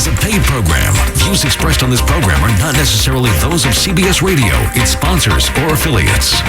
is a paid program. Views expressed on this program are not necessarily those of CBS Radio, its sponsors, or affiliates.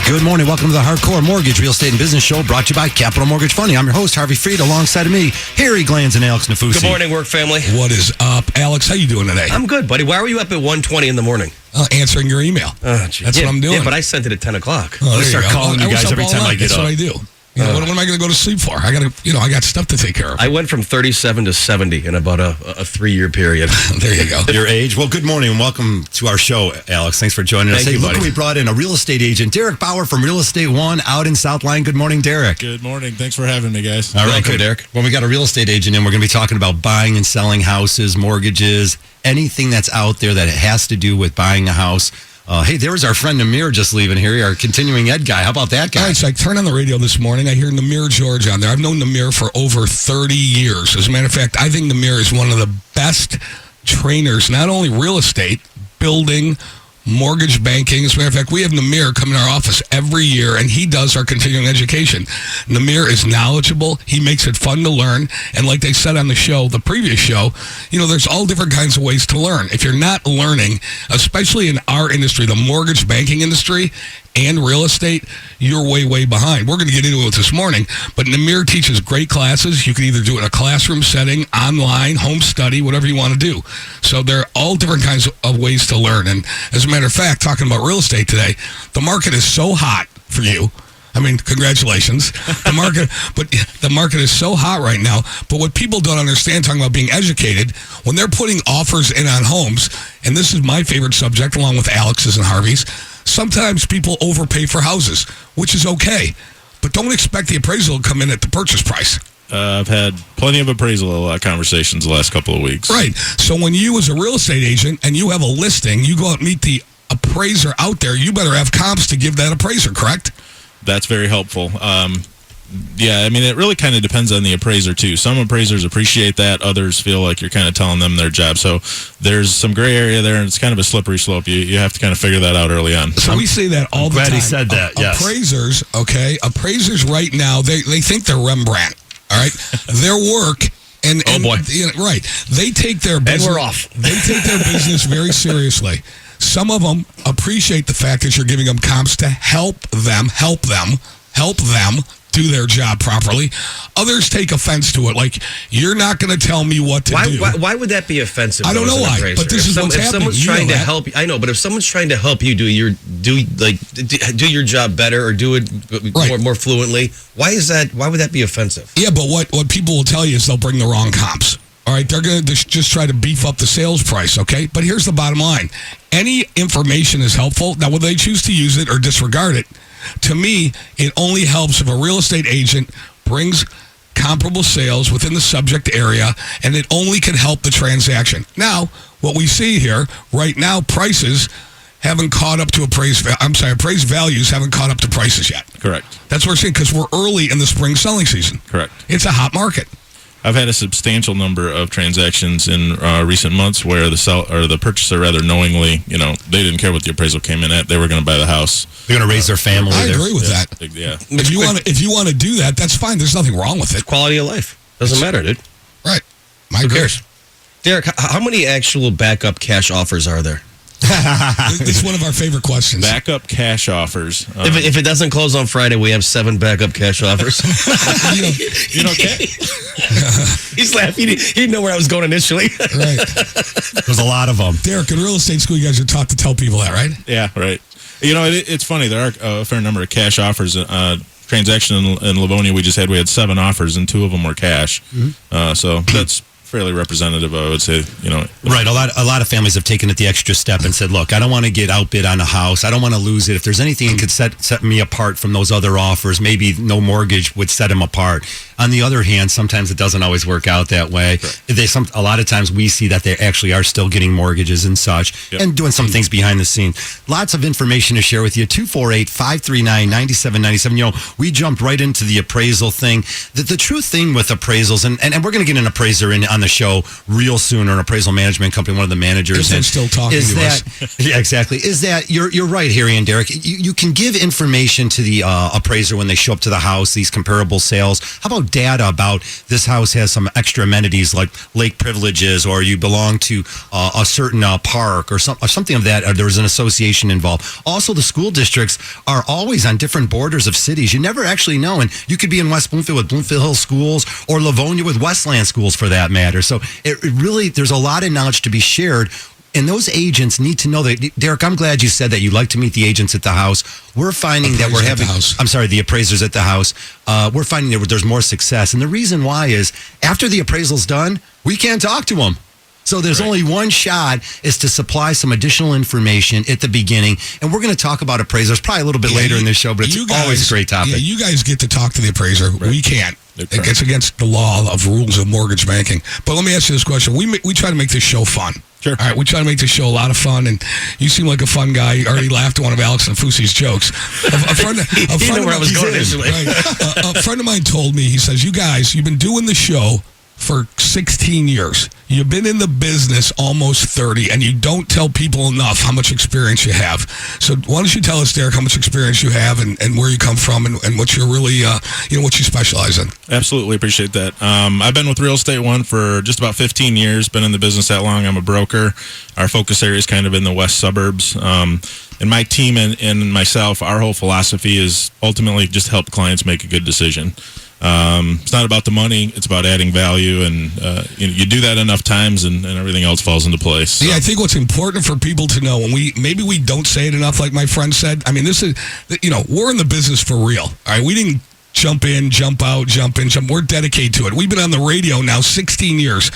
Good morning. Welcome to the Hardcore Mortgage Real Estate and Business Show, brought to you by Capital Mortgage Funding. I'm your host, Harvey Freed. Alongside of me, Harry Glanz and Alex Nafusi. Good morning, work family. What is up, Alex? How you doing today? I'm good, buddy. Why were you up at 1:20 in the morning? Answering your email. That's what I'm doing. Yeah, but I sent it at 10 o'clock. Oh, I start calling you guys every time I get up. That's what I do. You know, what am I going to go to sleep for? I got stuff to take care of. I went from 37 to 70 in about a 3-year period. There you go. Your age. Well, good morning and welcome to our show, Alex. Thanks for joining us. Thank you, look, buddy. we brought in a real estate agent, Derek Bauer from Real Estate One out in South Line. Good morning, Derek. Good morning. Thanks for having me, guys. All right, Welcome, good. Derek. When we got a real estate agent in, we're going to be talking about buying and selling houses, mortgages, anything that's out there that has to do with buying a house. Hey, there was our friend Namir just leaving here, our continuing ed guy. How about that guy? All right, so I turned on the radio this morning. I hear Namir George on there. I've known Namir for over 30 years. As a matter of fact, I think Namir is one of the best trainers, not only real estate, building, mortgage banking. As a matter of fact, we have Namir come in our office every year, and he does our continuing education. Namir is knowledgeable. He makes it fun to learn. And like they said on the show, the previous show, there's all different kinds of ways to learn. If you're not learning, especially in our industry, the mortgage banking industry and real estate, you're way, way behind. We're going to get into it this morning, but Namir teaches great classes. You can either do it in a classroom setting, online, home study, whatever you want to do. So there are all different kinds of ways to learn. And as a matter of fact, talking about real estate today, the market is so hot for you. I mean, congratulations. The market is so hot right now. But what people don't understand, talking about being educated, when they're putting offers in on homes, and this is my favorite subject, along with Alex's and Harvey's, sometimes people overpay for houses, which is okay. But don't expect the appraisal to come in at the purchase price. I've had plenty of appraisal conversations the last couple of weeks. Right. So when you, as a real estate agent, and you have a listing, you go out and meet the appraiser out there, you better have comps to give that appraiser, correct? That's very helpful. Yeah, I mean, it really kind of depends on the appraiser, too. Some appraisers appreciate that. Others feel like you're kind of telling them their job. So there's some gray area there, and it's kind of a slippery slope. You have to kind of figure that out early on. So we say that all the time. Glad he said that, yes. Appraisers right now, they think they're Rembrandt, all right? Their work... And boy. Right. They take their business... And we're off. They take their business very seriously. Some of them appreciate the fact that you're giving them comps to help them do their job properly. Others take offense to it. Like, you're not going to tell me what to do. Why would that be offensive? I don't know why, appraiser? but this is what's happening. Someone's trying to help you, I know, but if someone's trying to help you do your job better or do it more fluently, why would that be offensive? Yeah, but what people will tell you is they'll bring the wrong comps. All right, they're going to just try to beef up the sales price, okay? But here's the bottom line. Any information is helpful. Now, whether they choose to use it or disregard it, to me, it only helps if a real estate agent brings comparable sales within the subject area, and it only can help the transaction. Now, what we see here, right now, prices haven't caught up to appraised values haven't caught up to prices yet. Correct. That's what we're seeing because we're early in the spring selling season. Correct. It's a hot market. I've had a substantial number of transactions in recent months where the purchaser rather knowingly, they didn't care what the appraisal came in at. They were going to buy the house. They're going to raise their family. I agree with that. Yeah. If you want to do that, that's fine. There's nothing wrong with it. Quality of life. Doesn't matter, dude. Right. Who cares? Derek, how many actual backup cash offers are there? It's one of our favorite questions. Backup cash offers. If it doesn't close on Friday, we have 7 backup cash offers. He's laughing. He didn't know where I was going initially. Right. There's a lot of them. Derek, in real estate school, you guys are taught to tell people that, right? Yeah, right. It's funny. There are a fair number of cash offers. Transaction in Livonia we had 7 offers, and 2 of them were cash. Mm-hmm. So that's fairly representative, I would say. Right. A lot of families have taken it the extra step and said, look, I don't want to get outbid on a house. I don't want to lose it. If there's anything that could set me apart from those other offers, maybe no mortgage would set them apart. On the other hand, sometimes it doesn't always work out that way. Right. A lot of times we see that they actually are still getting mortgages and such, and doing some things behind the scenes. Lots of information to share with you. 248-539-9797. We jumped right into the appraisal thing. The true thing with appraisals, and we're going to get an appraiser in on on the show real soon, or an appraisal management company, one of the managers. If they're still talking to us. Yeah, exactly. Is that, you're right, Harry and Derek. You can give information to the appraiser when they show up to the house, these comparable sales. How about data about this house has some extra amenities like lake privileges, or you belong to a certain park or something of that, or there's an association involved. Also, the school districts are always on different borders of cities. You never actually know, and you could be in West Bloomfield with Bloomfield Hills Schools, or Livonia with Westland Schools for that matter. So it really, there's a lot of knowledge to be shared. And those agents need to know that. Derek, I'm glad you said that you like to meet the agents at the house. We're finding that we're having, the appraisers at the house. We're finding that there's more success. And the reason why is after the appraisal's done, we can't talk to them. So there's only one shot, is to supply some additional information at the beginning. And we're going to talk about appraisers probably a little bit later in this show, but it's always a great topic. Yeah, you guys get to talk to the appraiser. Right. We can't. It gets against the law of rules of mortgage banking. But let me ask you this question. We try to make this show fun. Sure. All right, we try to make this show a lot of fun, and you seem like a fun guy. You already laughed at one of Alex and Fusi's jokes. A friend of mine told me, he says, you guys, you've been doing the show for 16 years. You've been in the business almost 30, and you don't tell people enough how much experience you have. So why don't you tell us, Derek, how much experience you have and where you come from and what you're really, what you specialize in. Absolutely appreciate that. I've been with Real Estate One for just about 15 years, been in the business that long. I'm a broker. Our focus area is kind of in the west suburbs. And my team and myself, our whole philosophy is ultimately just help clients make a good decision. It's not about the money, it's about adding value, and you do that enough times and everything else falls into place. So. Yeah, I think what's important for people to know, and maybe we don't say it enough, like my friend said. I mean, this is, we're in the business for real. All right, we didn't jump in, jump out, jump in, jump. We're dedicated to it. We've been on the radio now 16 years.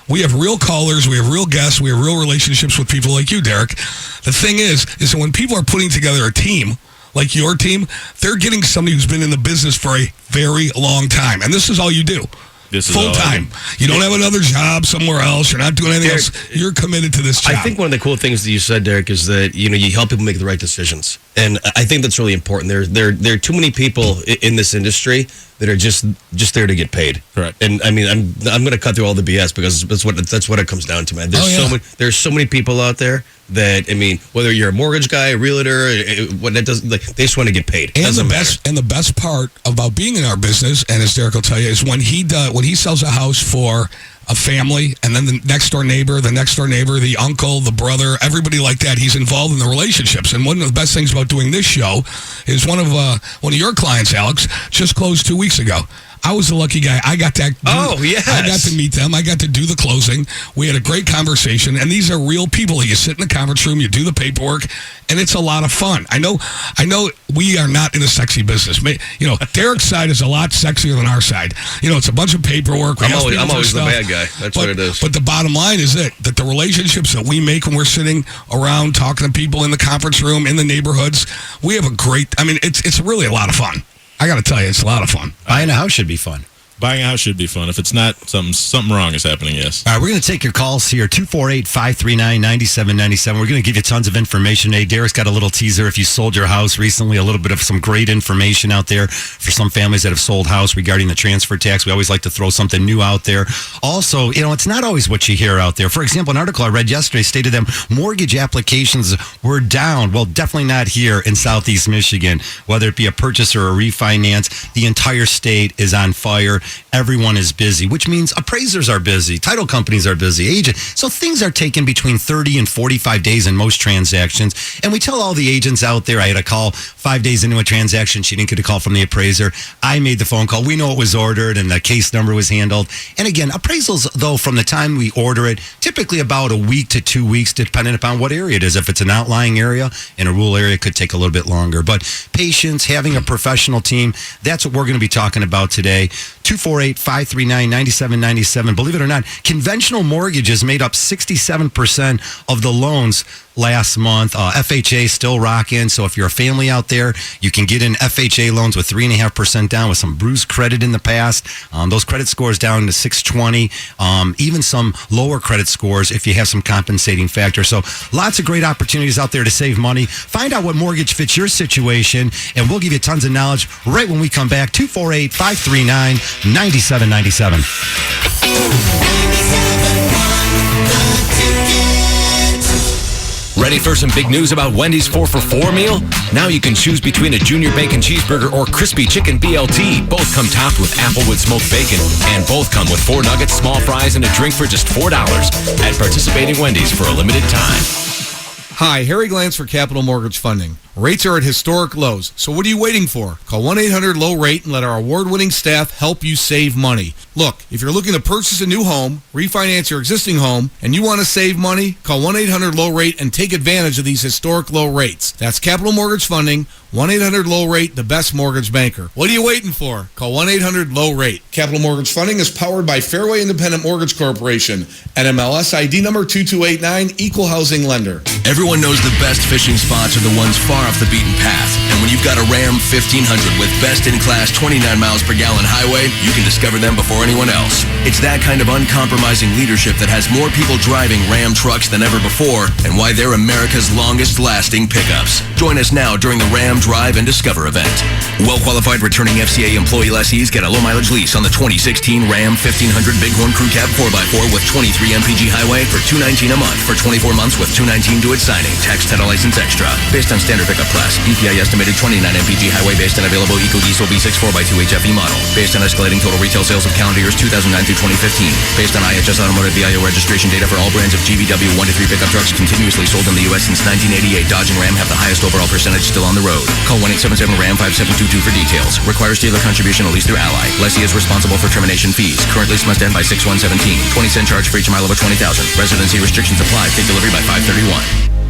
We have real callers, we have real guests, we have real relationships with people like you, Derek. The thing is that when people are putting together a team, like your team, they're getting somebody who's been in the business for a very long time. And this is all you do. Full time. You don't have another job somewhere else. You're not doing anything else. You're committed to this job. I think one of the cool things that you said, Derek, is that you help people make the right decisions, and I think that's really important. There are too many people in this industry that are just there to get paid. Correct. And I mean, I'm going to cut through all the BS because that's what it comes down to, man. There's so many people out there that, I mean, whether you're a mortgage guy, a realtor, what that does, like, they just want to get paid. And the best part about being in our business, and as Derek will tell you, is when he sells a house for a family, and then the next door neighbor, the uncle, the brother, everybody like that, he's involved in the relationships. And one of the best things about doing this show is one of your clients, Alex, just closed 2 weeks ago. I was the lucky guy. I got that. Yes. I got to meet them. I got to do the closing. We had a great conversation, and these are real people. You sit in the conference room, you do the paperwork, and it's a lot of fun. I know we are not in a sexy business. Derek's side is a lot sexier than our side. It's a bunch of paperwork. I'm always the bad guy. That's what it is. But the bottom line is that the relationships that we make when we're sitting around talking to people in the conference room, in the neighborhoods, we have it's really a lot of fun. I got to tell you, it's a lot of fun. Buying a house should be fun. Buying a house should be fun. If it's not, something wrong is happening, yes. All right, we're going to take your calls here, 248-539-9797. We're going to give you tons of information today. Derek's got a little teaser. If you sold your house recently, a little bit of some great information out there for some families that have sold house regarding the transfer tax. We always like to throw something new out there. Also, it's not always what you hear out there. For example, an article I read yesterday stated that mortgage applications were down. Well, definitely not here in Southeast Michigan. Whether it be a purchase or a refinance, the entire state is on fire. Everyone is busy, which means appraisers are busy, title companies are busy, agents. So things are taking between 30 and 45 days in most transactions. And we tell all the agents out there, I had a call 5 days into a transaction. She didn't get a call from the appraiser. I made the phone call. We know it was ordered and the case number was handled. And again, appraisals, though, from the time we order it, typically about a week to 2 weeks, depending upon what area it is. If it's an outlying area, in a rural area, it could take a little bit longer. But patience, having a professional team, that's what we're going to be talking about today. 248-539-9797. Believe it or not, conventional mortgages made up 67% of the loans last month. FHA still rocking. So if you're a family out there, you can get in FHA loans with 3.5% down with some bruised credit in the past. Those credit scores down to 620. Even some lower credit scores if you have some compensating factor. So lots of great opportunities out there to save money. Find out what mortgage fits your situation, and we'll give you tons of knowledge right when we come back. 248-539-9797. Ready for some big news about Wendy's 4 for $4 meal? Now you can choose between a Junior Bacon Cheeseburger or Crispy Chicken BLT. Both come topped with Applewood smoked bacon, and both come with 4 nuggets, small fries, and a drink for just $4 at participating Wendy's for a limited time. Hi, Harry Glantz for Capital Mortgage Funding. Rates are at historic lows, so what are you waiting for? Call 1-800-LOW-RATE and let our award-winning staff help you save money. Look, if you're looking to purchase a new home, refinance your existing home, and you want to save money, call 1-800-LOW-RATE and take advantage of these historic low rates. That's Capital Mortgage Funding, 1-800-LOW-RATE, the best mortgage banker. What are you waiting for? Call 1-800-LOW-RATE. Capital Mortgage Funding is powered by Fairway Independent Mortgage Corporation, NMLS ID number 2289, Equal Housing Lender. Everyone knows the best fishing spots are the ones far off the beaten path. And when you've got a Ram 1500 with best-in-class 29 miles per gallon highway, you can discover them before anyone else. It's that kind of uncompromising leadership that has more people driving Ram trucks than ever before, and why they're America's longest-lasting pickups. Join us now during the Ram Drive and Discover event. Well-qualified returning FCA employee lessees get a low-mileage lease on the 2016 Ram 1500 Bighorn Crew Cab 4x4 with 23 MPG highway for $219 a month for 24 months with $219 due at signing. Tax, title, license extra. Based on standard pickup class. EPI estimated 29 MPG highway based on available EcoDiesel V6 4x2 HFE model. Based on escalating total retail sales of calendar years 2009 through 2015. Based on IHS Automotive VIO registration data for all brands of GVW 1-3 pickup trucks continuously sold in the U.S. since 1988. Dodge and Ram have the highest overall percentage still on the road. Call 1-877-RAM-5722 for details. Requires dealer contribution at least through Ally. Lessee is responsible for termination fees. Current lease must end by 6/1/17. 20-cent charge for each mile over 20,000. Residency restrictions apply. Take delivery by 5/31.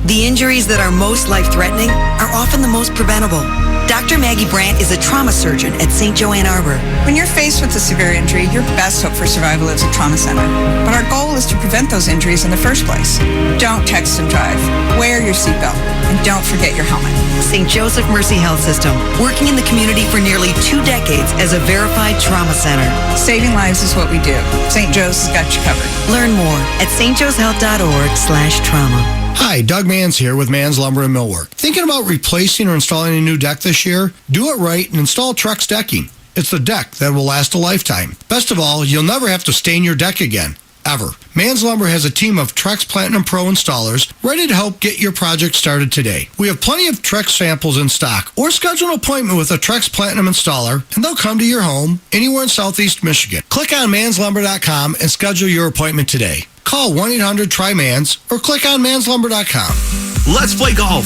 The injuries that are most life-threatening are often the most preventable. Dr. Maggie Brandt is a trauma surgeon at St. Joe Ann Arbor. When you're faced with a severe injury, your best hope for survival is a trauma center. But our goal is to prevent those injuries in the first place. Don't text and drive. Wear your seatbelt. And don't forget your helmet. St. Joseph Mercy Health System, working in the community for nearly 2 decades as a verified trauma center. Saving lives is what we do. St. Joe's has got you covered. Learn more at stjoeshealth.org/trauma. Hi, Doug Mans here with Mans Lumber and Millwork. Thinking about replacing or installing a new deck this year? Do it right and install Trex decking. It's the deck that will last a lifetime. Best of all, you'll never have to stain your deck again. Ever. Mans Lumber has a team of Trex Platinum Pro installers ready to help get your project started today. We have plenty of Trex samples in stock, or schedule an appointment with a Trex Platinum installer and they'll come to your home anywhere in Southeast Michigan. Click on manslumber.com and schedule your appointment today. Call 1-800-TRY-MANS or click on manslumber.com. Let's play golf.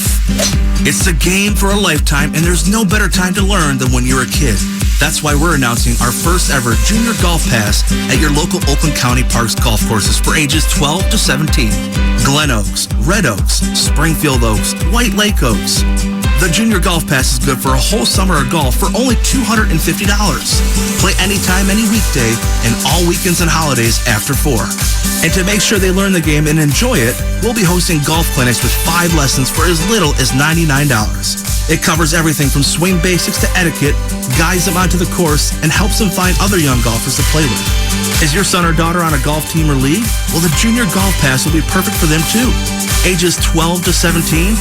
It's a game for a lifetime, and there's no better time to learn than when you're a kid. That's why we're announcing our first ever Junior Golf Pass at your local Oakland County Parks golf courses for ages 12 to 17. Glen Oaks, Red Oaks, Springfield Oaks, White Lake Oaks. The Junior Golf Pass is good for a whole summer of golf for only $250. Play anytime, any weekday, and all weekends and holidays after 4. And to make sure they learn the game and enjoy it, we'll be hosting golf clinics with 5 lessons for as little as $99. It covers everything from swing basics to etiquette, guides them onto the course, and helps them find other young golfers to play with. Is your son or daughter on a golf team or league? Well, the Junior Golf Pass will be perfect for them too. Ages 12 to 17?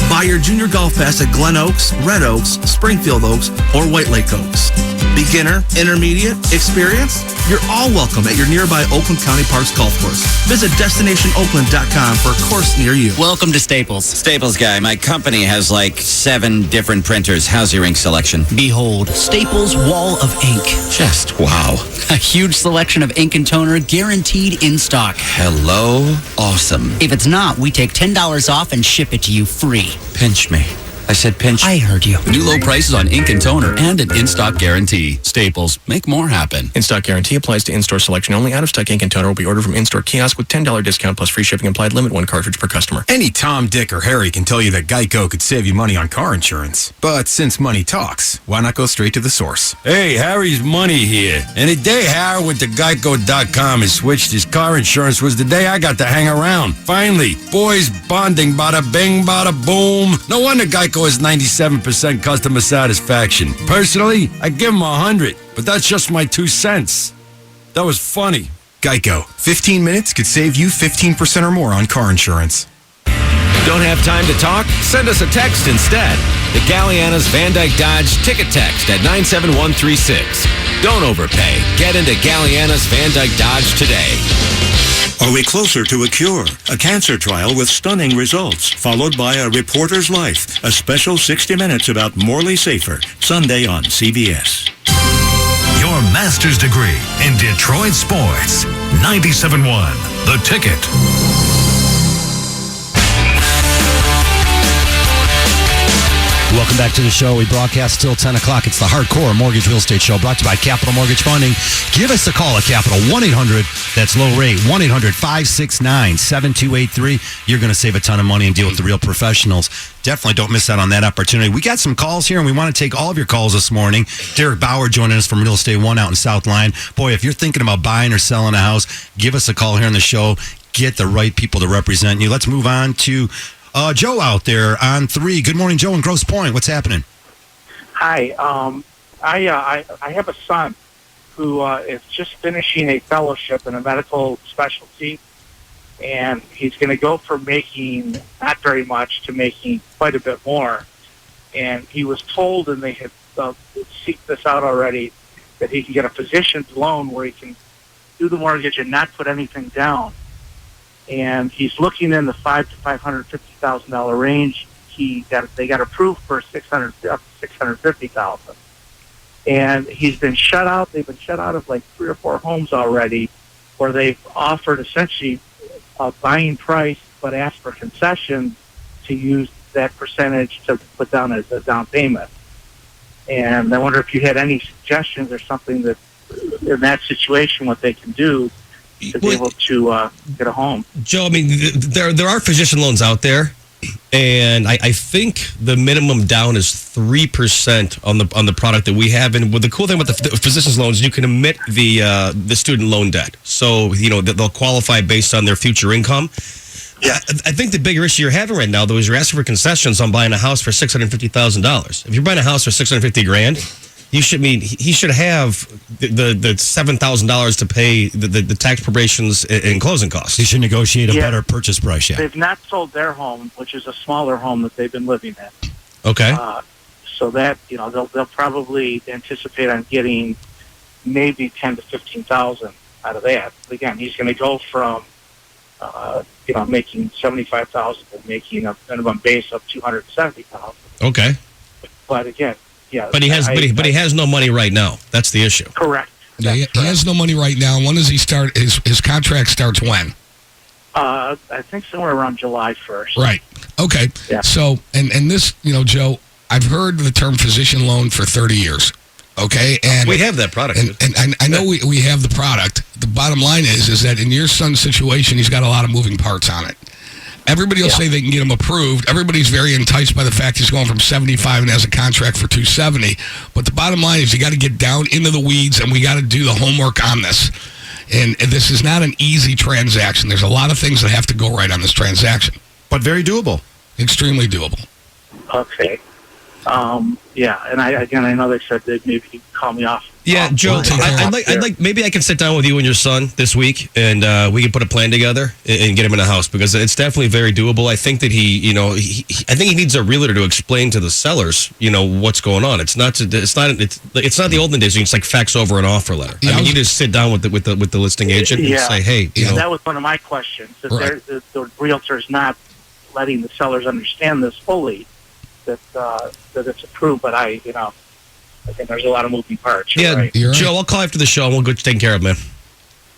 Buy your Junior Golf Pass at Glen Oaks, Red Oaks, Springfield Oaks, or White Lake Oaks. Beginner, intermediate, experienced? You're all welcome at your nearby Oakland County Parks golf course. Visit DestinationOakland.com for a course near you. Welcome to Staples. Staples guy, my company has like 7 different printers. How's your ink selection? Behold, Staples Wall of Ink. Just wow. A huge selection of ink and toner guaranteed in stock. Hello? Awesome. If it's not, we take $10 off and ship it to you free. Pinch me. I said pinch. I heard you. New low prices on ink and toner and an in-stock guarantee. Staples. Make more happen. In-stock guarantee applies to in-store selection only. Out-of-stock ink and toner will be ordered from in-store kiosk with $10 discount plus free shipping applied. Limit 1 cartridge per customer. Any Tom, Dick, or Harry can tell you that Geico could save you money on car insurance. But since money talks, why not go straight to the source? Hey, Harry's Money here. And the day Harry went to Geico.com and switched his car insurance was the day I got to hang around. Finally, boys bonding, bada bing, bada boom. No wonder Geico has 97% customer satisfaction. Personally, I give him 100, but that's just my 2 cents. That was funny. Geico. 15 minutes could save you 15% or more on car insurance. Don't have time to talk? Send us a text instead. The Galliana's Van Dyke Dodge ticket text at 97136. Don't overpay. Get into Galliana's Van Dyke Dodge today. Are we closer to a cure? A cancer trial with stunning results, followed by a reporter's life. A special 60 Minutes about Morley Safer, Sunday on CBS. Your master's degree in Detroit sports. 97.1, The Ticket. Welcome back to the show. We broadcast till 10 o'clock. It's the Hardcore Mortgage Real Estate Show brought to you by Capital Mortgage Funding. Give us a call at Capital 1-800. That's low rate. 1-800-569-7283. You're going to save a ton of money and deal with the real professionals. Definitely don't miss out on that opportunity. We got some calls here, and we want to take all of your calls this morning. Derek Bauer joining us from Real Estate One out in South Line. Boy, if you're thinking about buying or selling a house, give us a call here on the show. Get the right people to represent you. Let's move on to Joe out there on 3. Good morning, Joe in Grosse Pointe. What's happening? Hi. I have a son who is just finishing a fellowship in a medical specialty, and he's going to go from making not very much to making quite a bit more. And he was told, and they had seeked this out already, that he can get a physician's loan where he can do the mortgage and not put anything down. And he's looking in the $500,000 to $550,000 range. They got approved for $650,000, and he's been shut out. They've been shut out of like 3 or 4 homes already, where they've offered essentially a buying price, but asked for concessions to use that percentage to put down as a down payment. And I wonder if you had any suggestions or something that in that situation what they can do to be able to get a home. Joe, I mean, there are physician loans out there, and I think the minimum down is 3% on the product that we have. And the cool thing about the physician's loans, you can omit the student loan debt, so they'll qualify based on their future income. Yeah, I think the bigger issue you're having right now, though, is you're asking for concessions on buying a house for $650,000. If you're buying a house for $650,000. He should have the $7,000 to pay the tax probations and closing costs. He should negotiate a better purchase price. Yeah, they've not sold their home, which is a smaller home that they've been living in. Okay. So that they'll probably anticipate on getting maybe $10,000 to $15,000 out of that. Again, he's going to go from making $75,000 to making a minimum base of $270,000. Okay. But again. Yeah, but he has no money right now. That's the issue. Correct. Yeah, he has no money right now. When does he start? His contract starts when? I think somewhere around July 1st. Right. Okay. Yeah. So, and this, Joe, I've heard the term physician loan for 30 years. Okay. And we have that product. And I know we have the product. The bottom line is that in your son's situation, he's got a lot of moving parts on it. Everybody will say they can get him approved. Everybody's very enticed by the fact he's going from 75 and has a contract for 270. But the bottom line is you got to get down into the weeds, and we got to do the homework on this. And this is not an easy transaction. There's a lot of things that have to go right on this transaction. But very doable. Extremely doable. Okay. And I know they said that maybe you call me off. Yeah, Joe, I'd like maybe I can sit down with you and your son this week, and we can put a plan together and get him in a house, because it's definitely very doable. I think that he needs a realtor to explain to the sellers, what's going on. It's not the olden days. You just like fax over an offer letter. Yeah, you just sit down with the listing agent and say, hey, that was one of my questions. That the realtor's not letting the sellers understand this fully, that it's approved, but I think there's a lot of moving parts. You're right. Joe, I'll call after the show and we'll go take care of it, man.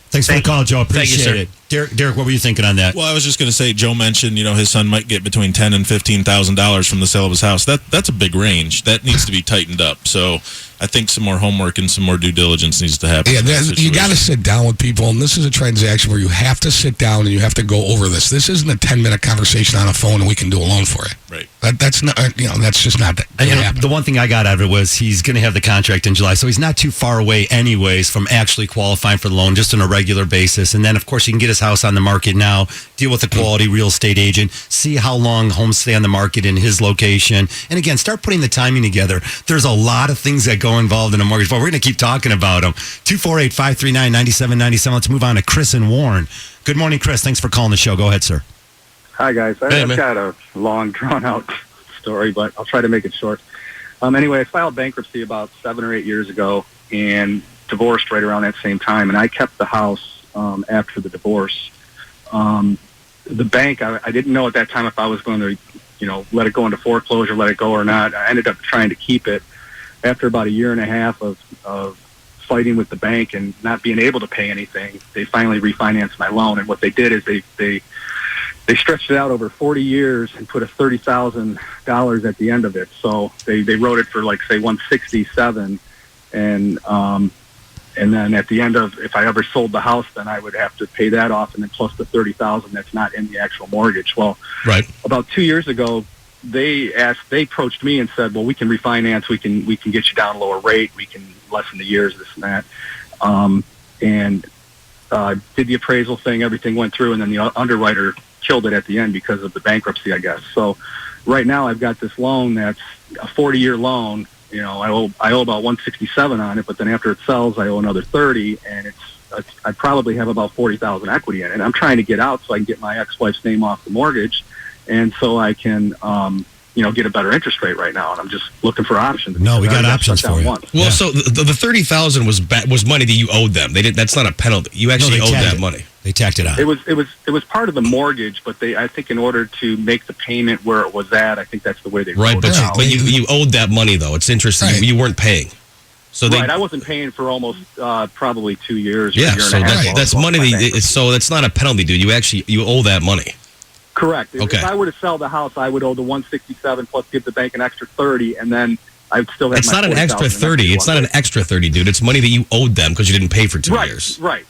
Thanks for the call, Joe. Appreciate it. Derek, what were you thinking on that? Well, I was just going to say, Joe mentioned, his son might get between $10,000 and $15,000 from the sale of his house. That's a big range. That needs to be tightened up. So I think some more homework and some more due diligence needs to happen. Yeah, you got to sit down with people, and this is a transaction where you have to sit down and you have to go over this. This isn't a 10-minute conversation on a phone and we can do a loan for it. Right. That's not. That's just not. The one thing I got out of it was he's going to have the contract in July, so he's not too far away, anyways, from actually qualifying for the loan, just on a regular basis. And then, of course, he can get his house on the market now, deal with a quality real estate agent, see how long homes stay on the market in his location, and again, start putting the timing together. There's a lot of things that go involved in a mortgage, but we're going to keep talking about them. 248-539-9797. Let's move on to Chris and Warren. Good morning, Chris. Thanks for calling the show. Go ahead, sir. Hi, guys. I've got a long, drawn-out story, but I'll try to make it short. Anyway, I filed bankruptcy about 7 or 8 years ago and divorced right around that same time, and I kept the house after the divorce. the bank, I didn't know at that time if I was going to, let it go into foreclosure, let it go or not. I ended up trying to keep it. After about a year and a half of fighting with the bank and not being able to pay anything, they finally refinanced my loan. And what they did is they stretched it out over 40 years and put a $30,000 at the end of it. So they wrote it for say $167, and then at the end of, if I ever sold the house, then I would have to pay that off, and then plus the $30,000 that's not in the actual mortgage. Well, about 2 years ago, they approached me and said, well, we can refinance, we can get you down a lower rate, we can lessen the years, this and that. Did the appraisal thing, everything went through, and then the underwriter killed it at the end because of the bankruptcy, I guess. So right now I've got this loan that's a 40-year loan. I owe about $167 on it, but then after it sells, I owe another $30, and I probably have about $40,000 equity in it. And I'm trying to get out so I can get my ex-wife's name off the mortgage, and so I can, get a better interest rate right now. And I'm just looking for options. No, we got options for you. Well, so the $30,000 was money that you owed them. They didn't. That's not a penalty. You actually owed that money. They tacked it on. It was part of the mortgage, but I think in order to make the payment where it was at, I think that's the way they wrote it out. But you owed that money though. It's interesting. Right. You weren't paying. So I wasn't paying for almost probably 2 years. Yeah, or a year so and a half. that's money. So that's not a penalty, dude. You owe that money. Correct. Okay. If I were to sell the house, I would owe the $167 plus give the bank an extra $30, and then I'd still have. It's not an extra $30. It's not an extra $30, dude. It's money that you owed them because you didn't pay for 2 years. Right.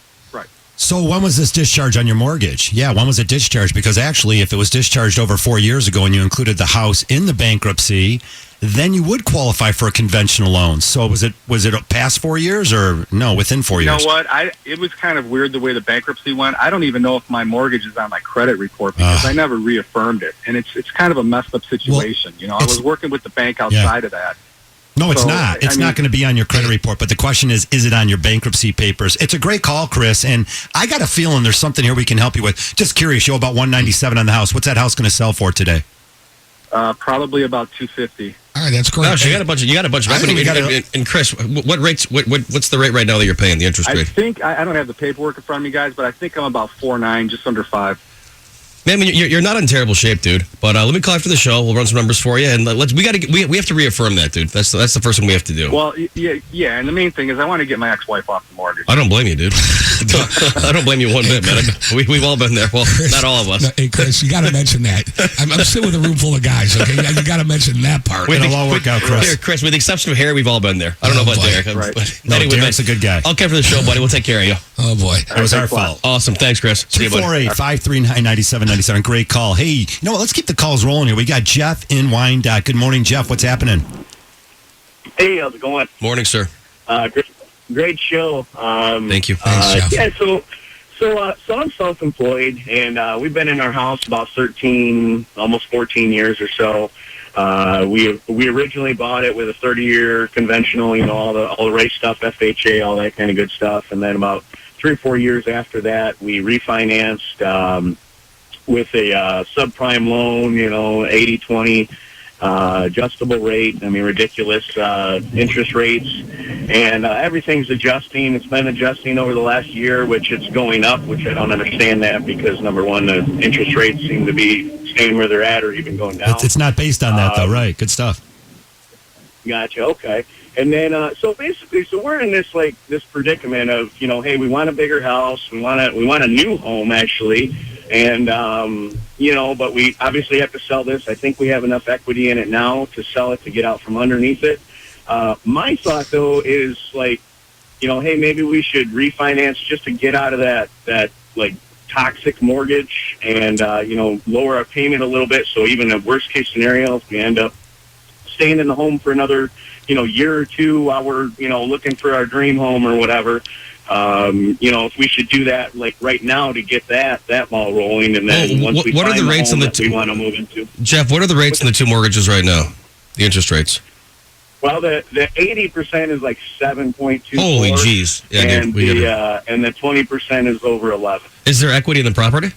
So when was this discharge on your mortgage? Yeah, when was it discharged? Because actually, if it was discharged over 4 years ago and you included the house in the bankruptcy, then you would qualify for a conventional loan. So was it past 4 years or no, within 4 years? You know what? It was kind of weird the way the bankruptcy went. I don't even know if my mortgage is on my credit report because I never reaffirmed it. And it's kind of a messed up situation. I was working with the bank outside of that. No, it's not. It's not going to be on your credit report. But the question is it on your bankruptcy papers? It's a great call, Chris. And I got a feeling there's something here we can help you with. Just curious, you owe about $197 on the house. What's that house going to sell for today? Probably about $250. All right, that's great. Gosh, you got a bunch of equity. And Chris, what rates? What's the rate right now that you're paying? The interest rate? I think I don't have the paperwork in front of me, guys, but I think I'm about 4.9, just under 5. Man, you're not in terrible shape, dude. But let me call after the show. We'll run some numbers for you, and we have to reaffirm that, dude. That's the first thing we have to do. Well, yeah, and the main thing is I want to get my ex-wife off the mortgage. I don't blame you, dude. I don't blame you one bit, man. We've all been there. Well, Chris, not all of us. No, hey, Chris, you got to mention that. I'm sitting with a room full of guys. Okay, you got to mention that part. It'll all work out, Chris. Here, Chris, with the exception of Harry, we've all been there. I don't know about Derek. Right. But no, anyway, Derek's a good guy. I'll care for the show, buddy. We'll take care of you. Oh boy, that was our fault. Awesome, thanks, Chris. 248-539-9797. Great call. Hey, you know what? Let's keep the calls rolling here. We got Jeff in Wyandotte. Good morning, Jeff. What's happening? Hey, how's it going? Morning, sir. Great show. Thank you. Thanks, Jeff. Yeah, so I'm self-employed, and we've been in our house about 13, almost 14 years or so. We originally bought it with a 30-year conventional, all the race stuff, FHA, all that kind of good stuff, and then about 3 or 4 years after that, we refinanced with a subprime loan, 80-20 adjustable rate. I mean, ridiculous interest rates, and everything's adjusting. It's been adjusting over the last year, which it's going up, which I don't understand that because, number one, the interest rates seem to be staying where they're at or even going down. It's not based on that, though, right? Good stuff. Gotcha. Okay. And then, so we're in this predicament of, hey, we want a bigger house. We want a new home, actually. And, but we obviously have to sell this. I think we have enough equity in it now to sell it, to get out from underneath it. My thought, though, is hey, maybe we should refinance just to get out of that toxic mortgage and, lower our payment a little bit. So even a worst case scenario, if we end up staying in the home for another, year or two while we're, looking for our dream home or whatever, if we should do that right now to get that ball rolling, and then once we find the rates home that we want to move into. Jeff, what are the rates on the two mortgages right now? The interest rates? Well, the 80% is 7.24. Holy jeez! Yeah, and the 20% is over 11. Is there equity in the property?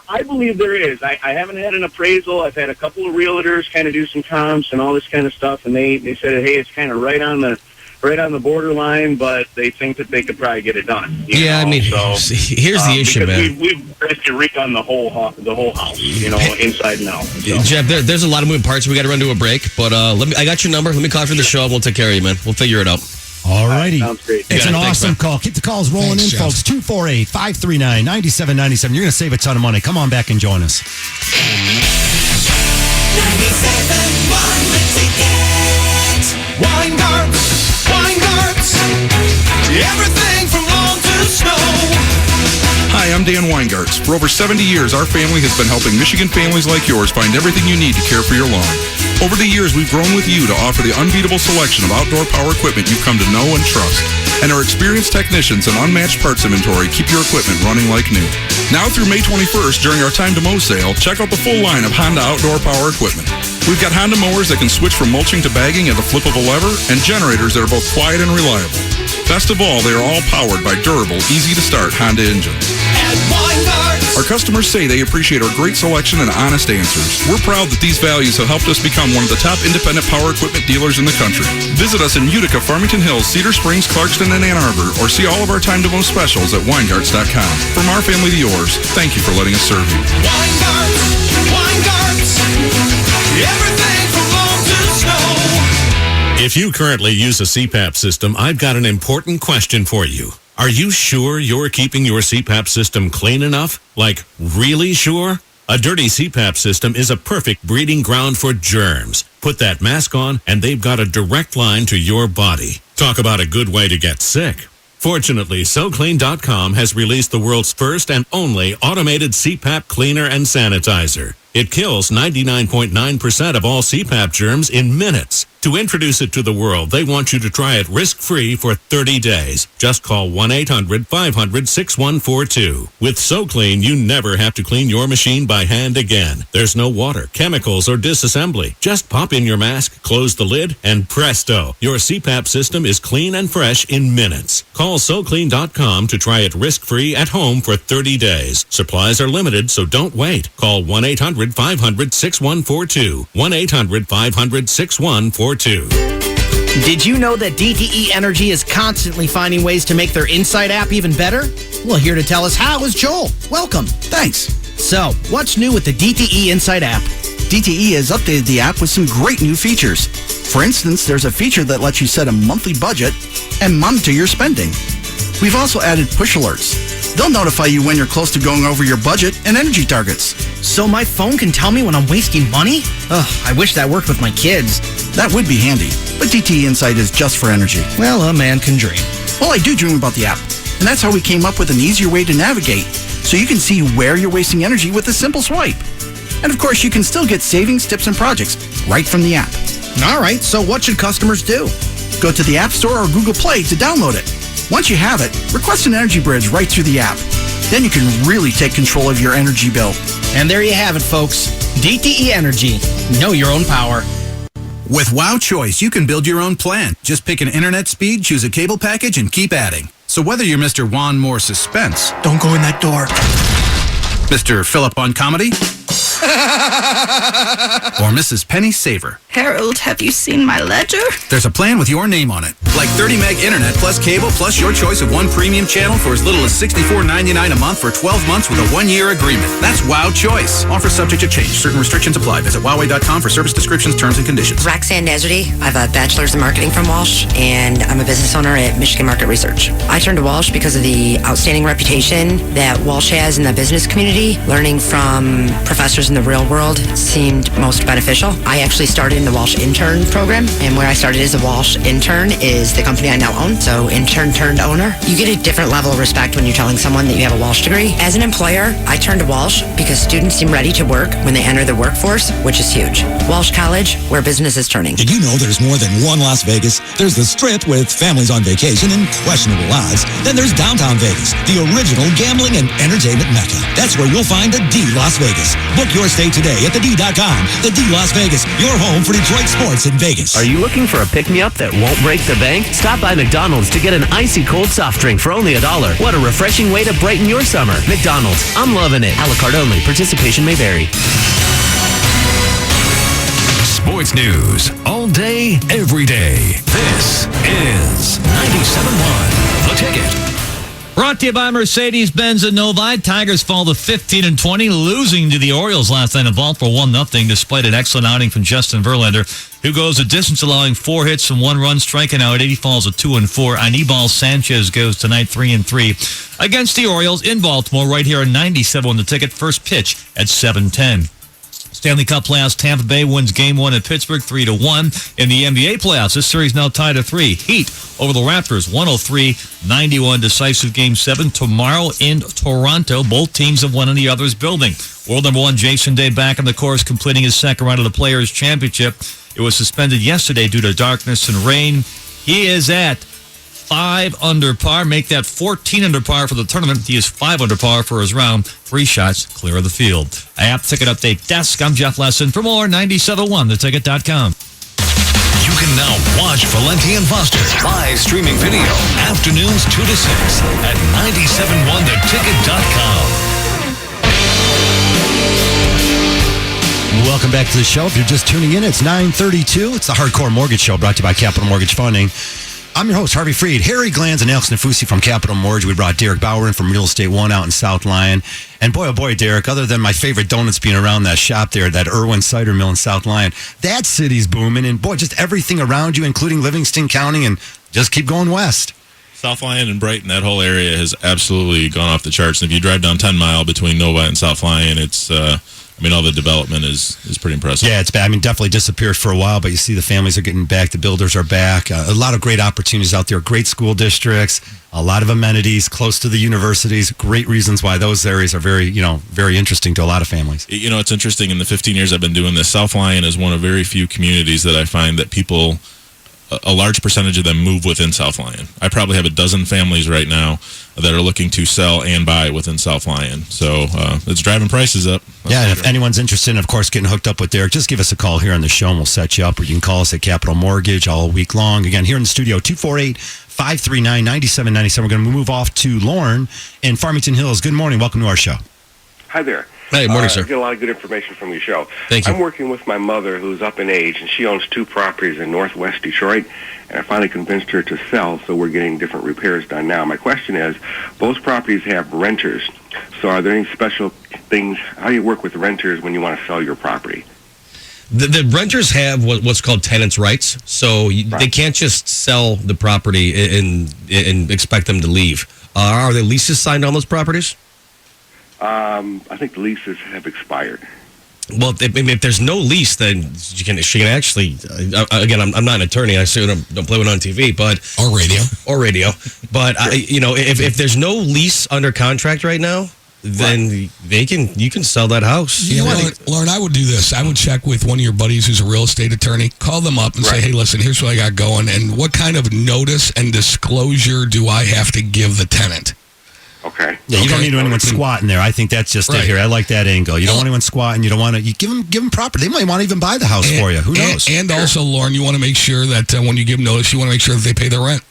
I believe there is. I haven't had an appraisal. I've had a couple of realtors kind of do some comps and all this kind of stuff, and they said, hey, it's kind of right on the right on the borderline, but they think that they could probably get it done. you know? I mean, So, here's the issue, because man. We've basically redone the whole house, inside and out. So. Jeff, there's a lot of moving parts. We got to run to a break, but I got your number. Let me call you for the show, and we'll take care of you, man. We'll figure it out. All righty. Sounds great. It's an Thanks, awesome man. call. Keep the calls rolling Thanks, in, Jeff. folks. 248-539-9797. You're going to save a ton of money. Come on back and join us. 97.1 the ticket. Weingarts. Everything from lawn to snow. Hi, I'm Dan Weingarts. For over 70 years, our family has been helping Michigan families like yours find everything you need to care for your lawn. Over the years, we've grown with you to offer the unbeatable selection of outdoor power equipment you've come to know and trust. And our experienced technicians and unmatched parts inventory keep your equipment running like new. Now through May 21st, during our Time to Mow sale, check out the full line of Honda outdoor power equipment. We've got Honda mowers that can switch from mulching to bagging at the flip of a lever, and generators that are both quiet and reliable. Best of all, they are all powered by durable, easy-to-start Honda engines. At Weingarts. Our customers say they appreciate our great selection and honest answers. We're proud that these values have helped us become one of the top independent power equipment dealers in the country. Visit us in Utica, Farmington Hills, Cedar Springs, Clarkston, and Ann Arbor, or see all of our Time to Mow specials at Weingarts.com. From our family to yours, thank you for letting us serve you. Weingarts. Everything from lawn to snow. If you currently use a CPAP system, I've got an important question for you. Are you sure you're keeping your CPAP system clean enough? Like, really sure? A dirty CPAP system is a perfect breeding ground for germs. Put that mask on, and they've got a direct line to your body. Talk about a good way to get sick. Fortunately, SoClean.com has released the world's first and only automated CPAP cleaner and sanitizer. It kills 99.9% of all CPAP germs in minutes. To introduce it to the world, they want you to try it risk-free for 30 days. Just call 1-800-500-6142. With SoClean, you never have to clean your machine by hand again. There's no water, chemicals, or disassembly. Just pop in your mask, close the lid, and presto, your CPAP system is clean and fresh in minutes. Call SoClean.com to try it risk-free at home for 30 days. Supplies are limited, so don't wait. Call 1-800-500-6142. 1-800-500-6142. Did you know that DTE Energy is constantly finding ways to make their Insight app even better? Well, here to tell us how is Joel. Welcome. Thanks. So, what's new with the DTE Insight app? DTE has updated the app with some great new features. For instance, there's a feature that lets you set a monthly budget and monitor your spending. We've also added push alerts. They'll notify you when you're close to going over your budget and energy targets. So my phone can tell me when I'm wasting money? Ugh, I wish that worked with my kids. That would be handy, but DTE Insight is just for energy. Well, a man can dream. Well, I do dream about the app, and that's how we came up with an easier way to navigate, so you can see where you're wasting energy with a simple swipe. And of course, you can still get savings, tips, and projects right from the app. All right, so what should customers do? Go to the App Store or Google Play to download it. Once you have it, request an Energy Bridge right through the app. Then you can really take control of your energy bill. And there you have it, folks. DTE Energy. Know your own power. With Wow Choice, you can build your own plan. Just pick an internet speed, choose a cable package, and keep adding. So whether you're Mr. Juan Moore Suspense... Don't go in that door. Mr. Philip on Comedy... or Mrs. Penny Saver. Harold, have you seen my ledger? There's a plan with your name on it. Like 30 meg internet plus cable plus your choice of one premium channel for as little as $64.99 a month for 12 months with a 1-year agreement. That's Wow Choice. Offer subject to change. Certain restrictions apply. Visit Huawei.com for service descriptions, terms, and conditions. Roxanne Nazardy. I have a bachelor's in marketing from Walsh, and I'm a business owner at Michigan Market Research. I turned to Walsh because of the outstanding reputation that Walsh has in the business community. Learning from professors in the real world seemed most beneficial. I actually started in the Walsh Intern program, and where I started as a Walsh Intern is the company I now own, so intern turned owner. You get a different level of respect when you're telling someone that you have a Walsh degree. As an employer, I turned to Walsh because students seem ready to work when they enter the workforce, which is huge. Walsh College, where business is turning. Did you know there's more than one Las Vegas? There's the Strip with families on vacation and questionable odds. Then there's downtown Vegas, the original gambling and entertainment mecca. That's where you'll find the D Las Vegas. Book your stay today at thed.com. The D Las Vegas, your home for Detroit sports in Vegas. Are you looking for a pick-me-up that won't break the bank? Stop by McDonald's to get an icy cold soft drink for only $1. What a refreshing way to brighten your summer. McDonald's, I'm loving it. A la carte only. Participation may vary. Sports news all day, every day. This is 97.1 The Ticket. Brought to you by Mercedes-Benz and Novi. Tigers fall to 15-20, losing to the Orioles last night in Baltimore 1-0, despite an excellent outing from Justin Verlander, who goes the distance, allowing 4 hits and 1 run, striking out 80, falls at 2-4. Anibal Sanchez goes tonight 3-3 against the Orioles in Baltimore, right here on 97 The Ticket. First pitch at 7:10. Stanley Cup playoffs, Tampa Bay wins Game 1 at Pittsburgh 3-1. In the NBA playoffs, this series now tied at 3. Heat over the Raptors 103-91. Decisive Game 7 tomorrow in Toronto. Both teams have won in the other's building. World number 1 Jason Day back on the course, completing his second round of the Players' Championship. It was suspended yesterday due to darkness and rain. He is at 5 under par. Make that 14 under par for the tournament. He is 5 under par for his round. 3 shots clear of the field. App Ticket Update Desk. I'm Jeff Lesson. For more, 97.1theticket.com. You can now watch Valenti and Foster live streaming video afternoons 2 to 6 at 97.1theticket.com. Welcome back to the show. If you're just tuning in, it's 9:32. It's the Hardcore Mortgage Show, brought to you by Capital Mortgage Funding. I'm your host, Harvey Freed. Harry Glanz and Alex Nafusi from Capital Mortgage. We brought Derek Bauer in from Real Estate One out in South Lyon. And boy, oh boy, Derek, other than my favorite donuts being around that shop there, that Irwin Cider Mill in South Lyon, that city's booming. And boy, just everything around you, including Livingston County, and just keep going west. South Lyon and Brighton, that whole area has absolutely gone off the charts. And if you drive down 10 Mile between Nova and South Lyon, it's... all the development is pretty impressive. Yeah, it's bad. Definitely disappeared for a while, but you see the families are getting back. The builders are back. A lot of great opportunities out there. Great school districts, a lot of amenities, close to the universities. Great reasons why those areas are very, very interesting to a lot of families. It's interesting. In the 15 years I've been doing this, South Lyon is one of very few communities that I find that people, a large percentage of them move within South Lyon. I probably have a dozen families right now that are looking to sell and buy within South Lyon. So it's driving prices up. Yeah, and if anyone's interested in, of course, getting hooked up with Derek, just give us a call here on the show and we'll set you up. Or you can call us at Capital Mortgage all week long. Again, here in the studio, 248-539-9797. We're going to move off to Lauren in Farmington Hills. Good morning. Welcome to our show. Hi there. Hey, morning, sir. I get a lot of good information from your show. Thank you. I'm working with my mother, who's up in age, and she owns 2 properties in northwest Detroit, and I finally convinced her to sell, so we're getting different repairs done now. My question is, both properties have renters, so are there any special things? How do you work with renters when you want to sell your property? The renters have what's called tenants' rights, so they can't just sell the property and expect them to leave. Are there leases signed on those properties? I think the leases have expired. Well, if there's no lease, then she can actually. Again, I'm not an attorney. I don't play one on TV, but or radio. But if there's no lease under contract right now, then you can sell that house. Yeah, Lauren, I would do this. I would check with one of your buddies who's a real estate attorney. Call them up and say, hey, listen, here's what I got going, and what kind of notice and disclosure do I have to give the tenant? Okay. Yeah, you don't need anyone squatting there. I think that's just it here. I like that angle. You don't want anyone squatting. You don't want to. You give them property. They might want to even buy the house for you. Who knows? And also, Lauren, you want to make sure that when you give notice, you want to make sure that they pay their rent.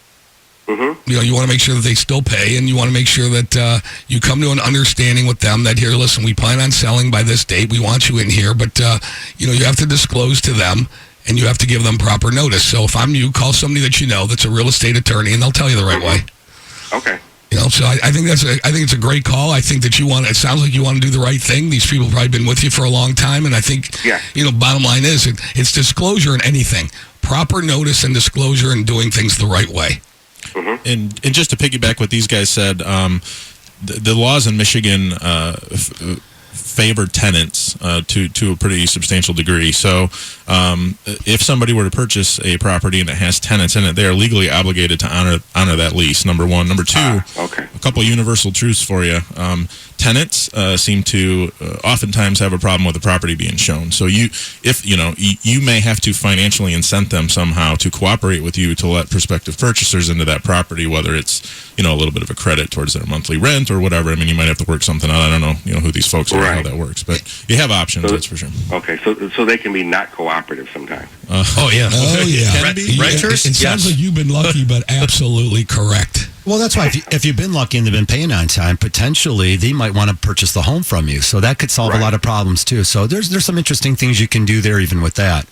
Mm-hmm. You want to make sure that they still pay, and you want to make sure that you come to an understanding with them that, here, listen, we plan on selling by this date. We want you in here, but you have to disclose to them, and you have to give them proper notice. So if I'm you, call somebody that you know that's a real estate attorney, and they'll tell you the right way. Okay. So I think it's a great call. I think that it sounds like you want to do the right thing. These people have probably been with you for a long time, and I think, bottom line is it's disclosure in anything. Proper notice and disclosure and doing things the right way. Mm-hmm. And just to piggyback what these guys said, the laws in Michigan favor tenants to a pretty substantial degree. So if somebody were to purchase a property and it has tenants in it, they are legally obligated to honor that lease, number one. Number two, a couple universal truths for you. Tenants seem to oftentimes have a problem with the property being shown. So you may have to financially incent them somehow to cooperate with you to let prospective purchasers into that property, whether it's a little bit of a credit towards their monthly rent or whatever. I mean, you might have to work something out. I don't know who these folks are, how that works, but you have options. That's for sure. Okay, so they can be not cooperative sometimes. Oh yeah. Renters. It sounds like you've been lucky, but absolutely correct. Well, that's why if you've been lucky and they've been paying on time, potentially they might want to purchase the home from you. So that could solve a lot of problems too. So there's some interesting things you can do there even with that.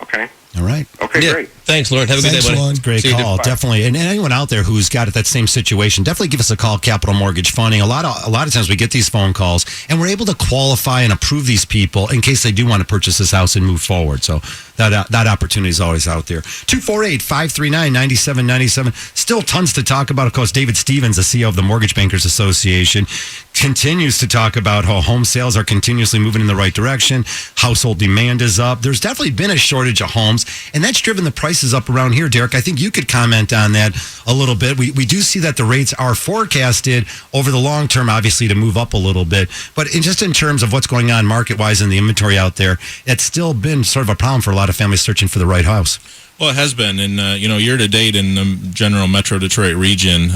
Okay. All right. Okay, great. Thanks, Lauren. Have a good day, buddy. Great See you, call, dude. definitely. And anyone out there who's got that same situation, definitely give us a call. Capital Mortgage Funding. A lot of times we get these phone calls, and we're able to qualify and approve these people in case they do want to purchase this house and move forward. So that opportunity is always out there. 248-539-9797. Still tons to talk about. Of course, David Stevens, the CEO of the Mortgage Bankers Association, continues to talk about how home sales are continuously moving in the right direction. Household demand is up. There's definitely been a shortage of homes, and that's driven the prices up around here. Derek, I think you could comment on that a little bit. We do see that the rates are forecasted over the long term, obviously, to move up a little bit. But just in terms of what's going on market-wise in the inventory out there, it's still been sort of a problem for a lot of families searching for the right house. Well, it has been. And, year to date in the general Metro Detroit region,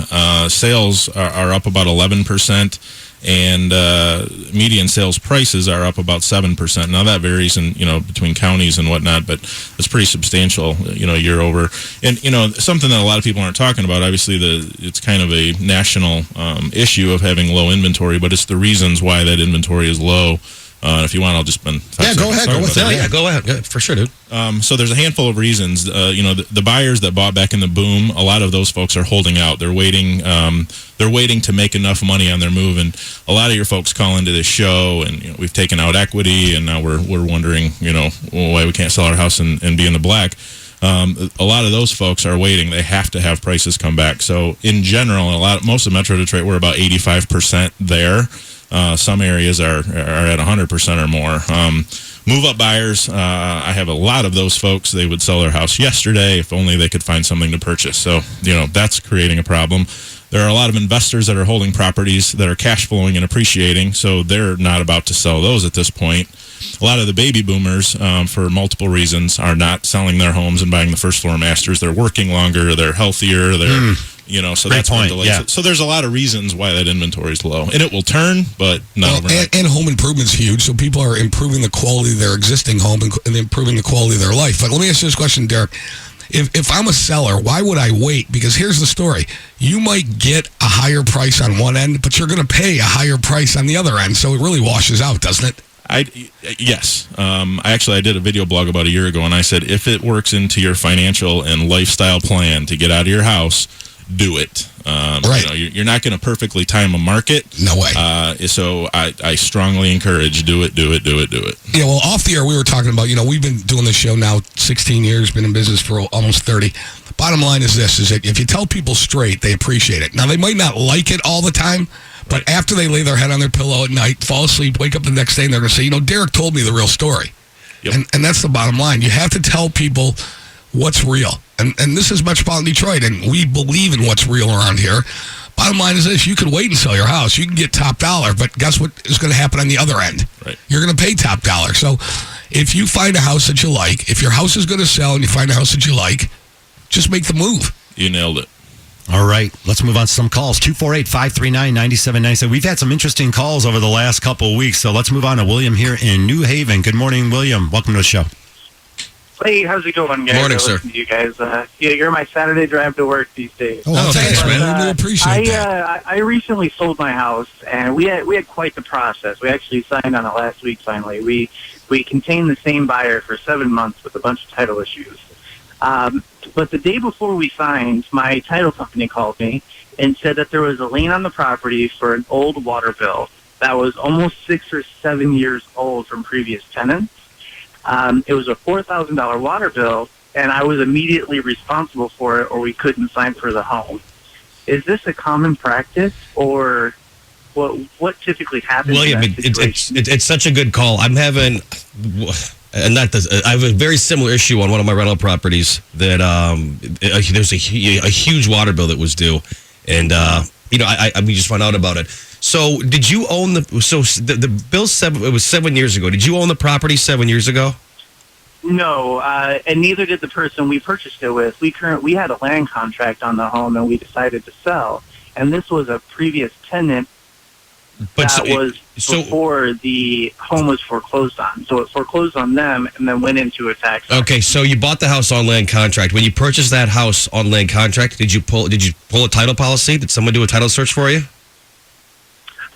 sales are up about 11%. And median sales prices are up about 7%. Now that varies in between counties and whatnot, but it's pretty substantial year over. And something that a lot of people aren't talking about. Obviously, it's kind of a national issue of having low inventory, but it's the reasons why that inventory is low. If you want, I'll just spend 5 seconds. Go ahead. Go with it. Yeah, go ahead. Yeah, for sure, dude. So there's a handful of reasons. The buyers that bought back in the boom, a lot of those folks are holding out. They're waiting. They're waiting to make enough money on their move. And a lot of your folks call into this show, and we've taken out equity, and now we're wondering, why we can't sell our house and be in the black. A lot of those folks are waiting. They have to have prices come back. So in general, most of Metro Detroit, we're about 85% there. Some areas are at 100% or more. Move-up buyers, I have a lot of those folks. They would sell their house yesterday if only they could find something to purchase. So, that's creating a problem. There are a lot of investors that are holding properties that are cash flowing and appreciating, so they're not about to sell those at this point. A lot of the baby boomers, for multiple reasons, are not selling their homes and buying the first floor masters. They're working longer, they're healthier, so Great that's point, what delays yeah. it. So there's a lot of reasons why that inventory is low, and it will turn, but not overnight. And home improvement's huge, so people are improving the quality of their existing home and improving the quality of their life. But let me ask you this question, Derek. If I'm a seller, why would I wait? Because here's the story. You might get a higher price on one end, but you're going to pay a higher price on the other end, so it really washes out, doesn't it? Yes. I did a video blog about a year ago, and I said, if it works into your financial and lifestyle plan to get out of your house, do it. Right. You're not going to perfectly time a market. No way. So I strongly encourage do it. Yeah, well, off the air, we were talking about, we've been doing this show now 16 years, been in business for almost 30. Bottom line is this, is that if you tell people straight, they appreciate it. Now, they might not like it all the time, but after they lay their head on their pillow at night, fall asleep, wake up the next day, and they're going to say, Derek told me the real story. Yep. And that's the bottom line. You have to tell people what's real. And this is Metropolitan Detroit, and we believe in what's real around here. Bottom line is this, you can wait and sell your house. You can get top dollar, but guess what is going to happen on the other end? Right. You're going to pay top dollar. So if you find a house that you like, if your house is going to sell and you find a house that you like, just make the move. You nailed it. All right, let's move on to some calls. 248-539-9797. We've had some interesting calls over the last couple of weeks, so let's move on to William here in New Haven. Good morning, William. Welcome to the show. Hey, how's it going, guys? Morning, I sir. listen to you guys. You're my Saturday drive to work these days. Oh, thanks, man. I really appreciate that. I recently sold my house, and we had quite the process. We actually signed on it last week, finally. We contained the same buyer for 7 months with a bunch of title issues. But the day before we signed, my title company called me and said that there was a lien on the property for an old water bill that was almost 6 or 7 years old from previous tenants. It was a $4,000 water bill, and I was immediately responsible for it, or we couldn't sign for the home. Is this a common practice, or what typically happens? William, in that situation? it's such a good call. I'm having, I have a very similar issue on one of my rental properties that there's a huge water bill that was due, and we just found out about it. So, did you own the bill? It was 7 years ago. Did you own the property 7 years ago? No, and neither did the person we purchased it with. We had a land contract on the home, and we decided to sell. And this was a previous tenant before the home was foreclosed on. So it foreclosed on them, and then went into a tax. Okay, so you bought the house on land contract. When you purchased that house on land contract, did you pull a title policy? Did someone do a title search for you?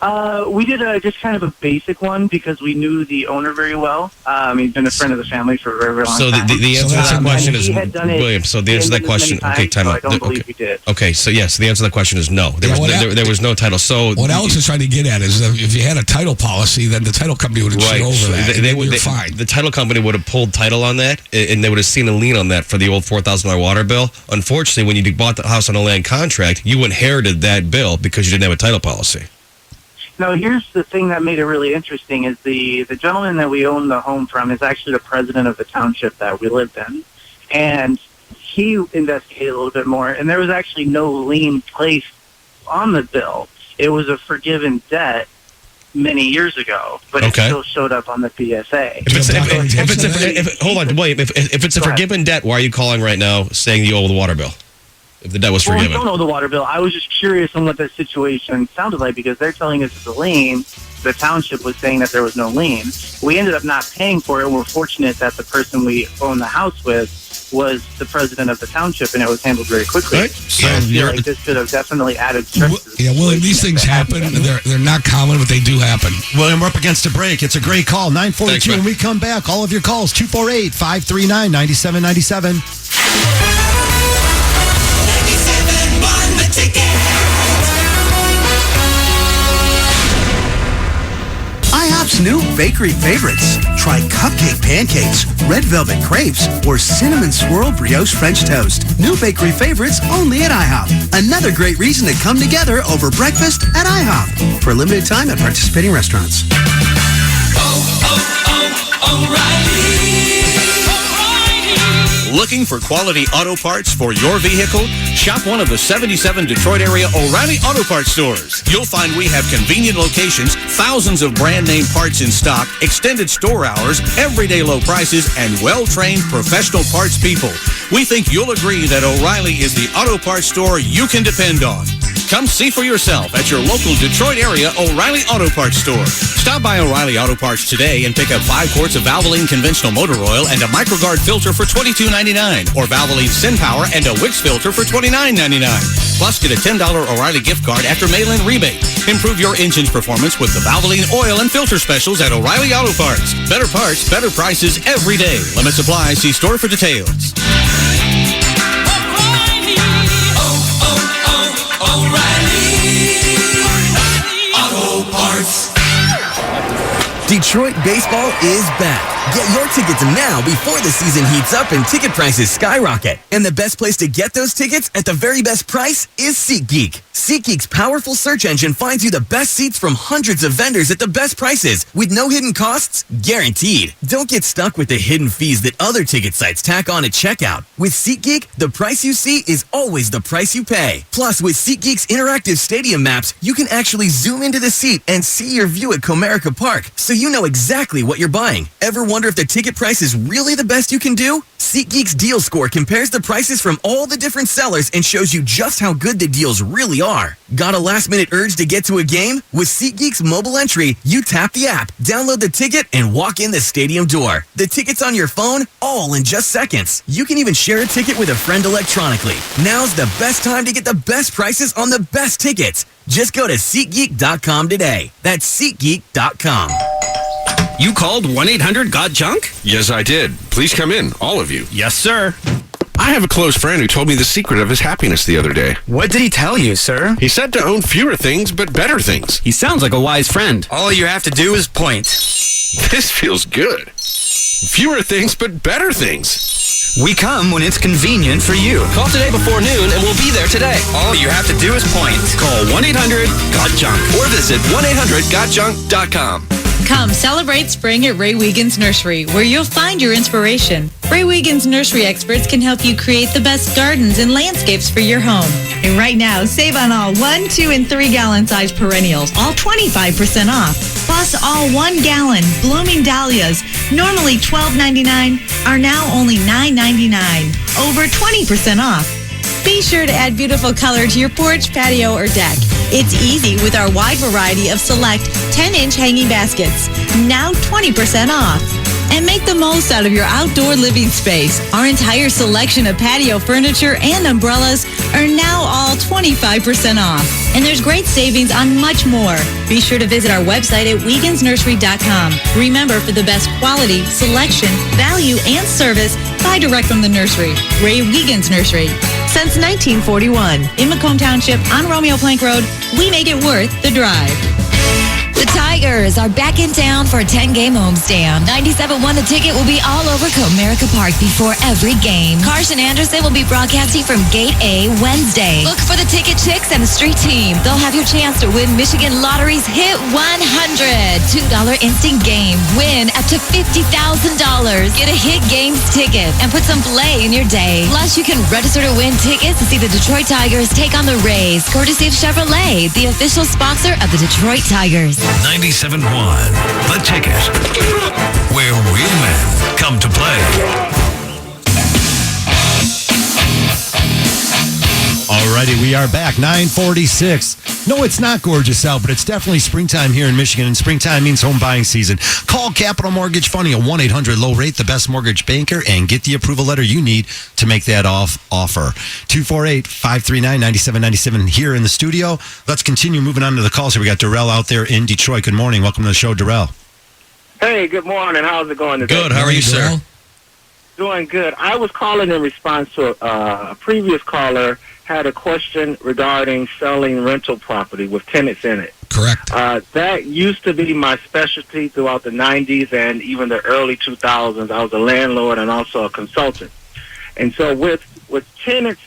We did just kind of a basic one because we knew the owner very well. He's been a friend of the family for a very, very long So time. the answer to that question is, He had done it- William, so the he answer to had that done it question, many okay, times, time so out. I don't believe we did. Okay, so yes, the answer to that question is no. There was no title. So What Alex is trying to get at is that if you had a title policy, then the title company would have Right. over So that. You're fine. The title company would have pulled title on that, and they would have seen a lien on that for the old $4,000 water bill. Unfortunately, when you bought the house on a land contract, you inherited that bill because you didn't have a title policy. No, here's the thing that made it really interesting is the gentleman that we own the home from is actually the president of the township that we lived in. And he investigated a little bit more, and there was actually no lien placed on the bill. It was a forgiven debt many years ago, but Okay. it still showed up on the PSA. Hold on, William. If it's a forgiven debt, why are you calling right now saying you owe the water bill? If the debt was Well, we forgiven. don't know the water bill. I was just curious on what that situation sounded like because they're telling us it's a lien. The township was saying that there was no lien. We ended up not paying for it. We're fortunate that the person we owned the house with was the president of the township, and it was handled very quickly. Right. So I feel you're- like this could have definitely added stress. to the Yeah, William, these things happen. They're not common, but they do happen. William, we're up against a break. It's a great call. 942. When we come back, all of your calls, 248-539-9797. IHOP's new bakery favorites. Try cupcake pancakes, red velvet crepes, or cinnamon swirl brioche French toast. New bakery favorites only at IHOP. Another great reason to come together over breakfast at IHOP. For a limited time at participating restaurants. Looking for quality auto parts for your vehicle? Shop one of the 77 Detroit area O'Reilly Auto Parts stores. You'll find we have convenient locations, thousands of brand name parts in stock, extended store hours, everyday low prices, and well-trained professional parts people. We think you'll agree that O'Reilly is the auto parts store you can depend on. Come see for yourself at your local Detroit area O'Reilly Auto Parts store. Stop by O'Reilly Auto Parts today and pick up 5 quarts of Valvoline conventional motor oil and a MicroGuard filter for $22.99, or Valvoline Sin Power and a Wix filter for $29.99. Plus, get a $10 O'Reilly gift card after mail-in rebate. Improve your engine's performance with the Valvoline oil and filter specials at O'Reilly Auto Parts. Better parts, better prices every day. Limit supply. See store for details. Auto Parts. Detroit baseball is back. Get your tickets now before the season heats up and ticket prices skyrocket. And the best place to get those tickets at the very best price is SeatGeek. SeatGeek's powerful search engine finds you the best seats from hundreds of vendors at the best prices with no hidden costs, guaranteed. Don't get stuck with the hidden fees that other ticket sites tack on at checkout. With SeatGeek, the price you see is always the price you pay. Plus, with SeatGeek's interactive stadium maps, you can actually zoom into the seat and see your view at Comerica Park, so you know exactly what you're buying. Ever wonder if the ticket price is really the best you can do? SeatGeek's Deal Score compares the prices from all the different sellers and shows you just how good the deals really are. Got a last-minute urge to get to a game? With SeatGeek's mobile entry, you tap the app, download the ticket, and walk in the stadium door. The ticket's on your phone, all in just seconds. You can even share a ticket with a friend electronically. Now's the best time to get the best prices on the best tickets. Just go to SeatGeek.com today. That's SeatGeek.com. You called 1-800-GOT-JUNK? Yes, I did. Please come in, all of you. Yes, sir. I have a close friend who told me the secret of his happiness the other day. What did he tell you, sir? He said to own fewer things, but better things. He sounds like a wise friend. All you have to do is point. This feels good. Fewer things, but better things. We come when it's convenient for you. Call today before noon and we'll be there today. All you have to do is point. Call 1-800-GOT-JUNK Or visit 1-800-GOTJUNK.com. Come celebrate spring at Ray Wiegand's Nursery, where you'll find your inspiration. Ray Wiegand's nursery experts can help you create the best gardens and landscapes for your home. And right now, save on all 1, 2, and 3 gallon size perennials, all 25% off. Plus, all 1 gallon blooming dahlias, normally $12.99, are now only $9.99, over 20% off. Be sure to add beautiful color to your porch, patio, or deck. It's easy with our wide variety of select 10-inch hanging baskets. Now 20% off. and make the most out of your outdoor living space. Our entire selection of patio furniture and umbrellas are now all 25% off. And there's great savings on much more. Be sure to visit our website at WegansNursery.com. Remember, for the best quality, selection, value, and service, buy direct from the nursery. Ray Wiegand's Nursery. Since 1941. In Macomb Township on Romeo Plank Road, we make it worth the drive. The Tigers are back in town for a 10-game homestand. 97.1 The Ticket will be all over Comerica Park before every game. Carson Anderson will be broadcasting from Gate A Wednesday. Look for the Ticket Chicks and the Street Team. They'll have your chance to win Michigan Lottery's Hit 100. $2 instant game. Win up to $50,000. Get a Hit Games ticket and put some play in your day. Plus, you can register to win tickets to see the Detroit Tigers take on the Rays, courtesy of Chevrolet, the official sponsor of the Detroit Tigers. 97.1 The Ticket, where real men come to play. Alrighty, we are back. 9:46. No, it's not gorgeous out, but it's definitely springtime here in Michigan, and springtime means home buying season. Call Capital Mortgage Funding at 1-800-LOW-RATE, the best mortgage banker, and get the approval letter you need to make that offer. 248-539-9797 here in the studio. Let's continue moving on to the calls here. We got Darrell out there in Detroit. Good morning. Welcome to the show, Darrell. Hey, good morning. How's it going today? Good. How are you, sir? Doing good. I was calling in response to a previous caller had a question regarding selling rental property with tenants in it. Correct. That used to be my specialty throughout the 90s and even the early 2000s. I was a landlord and also a consultant. And so with tenants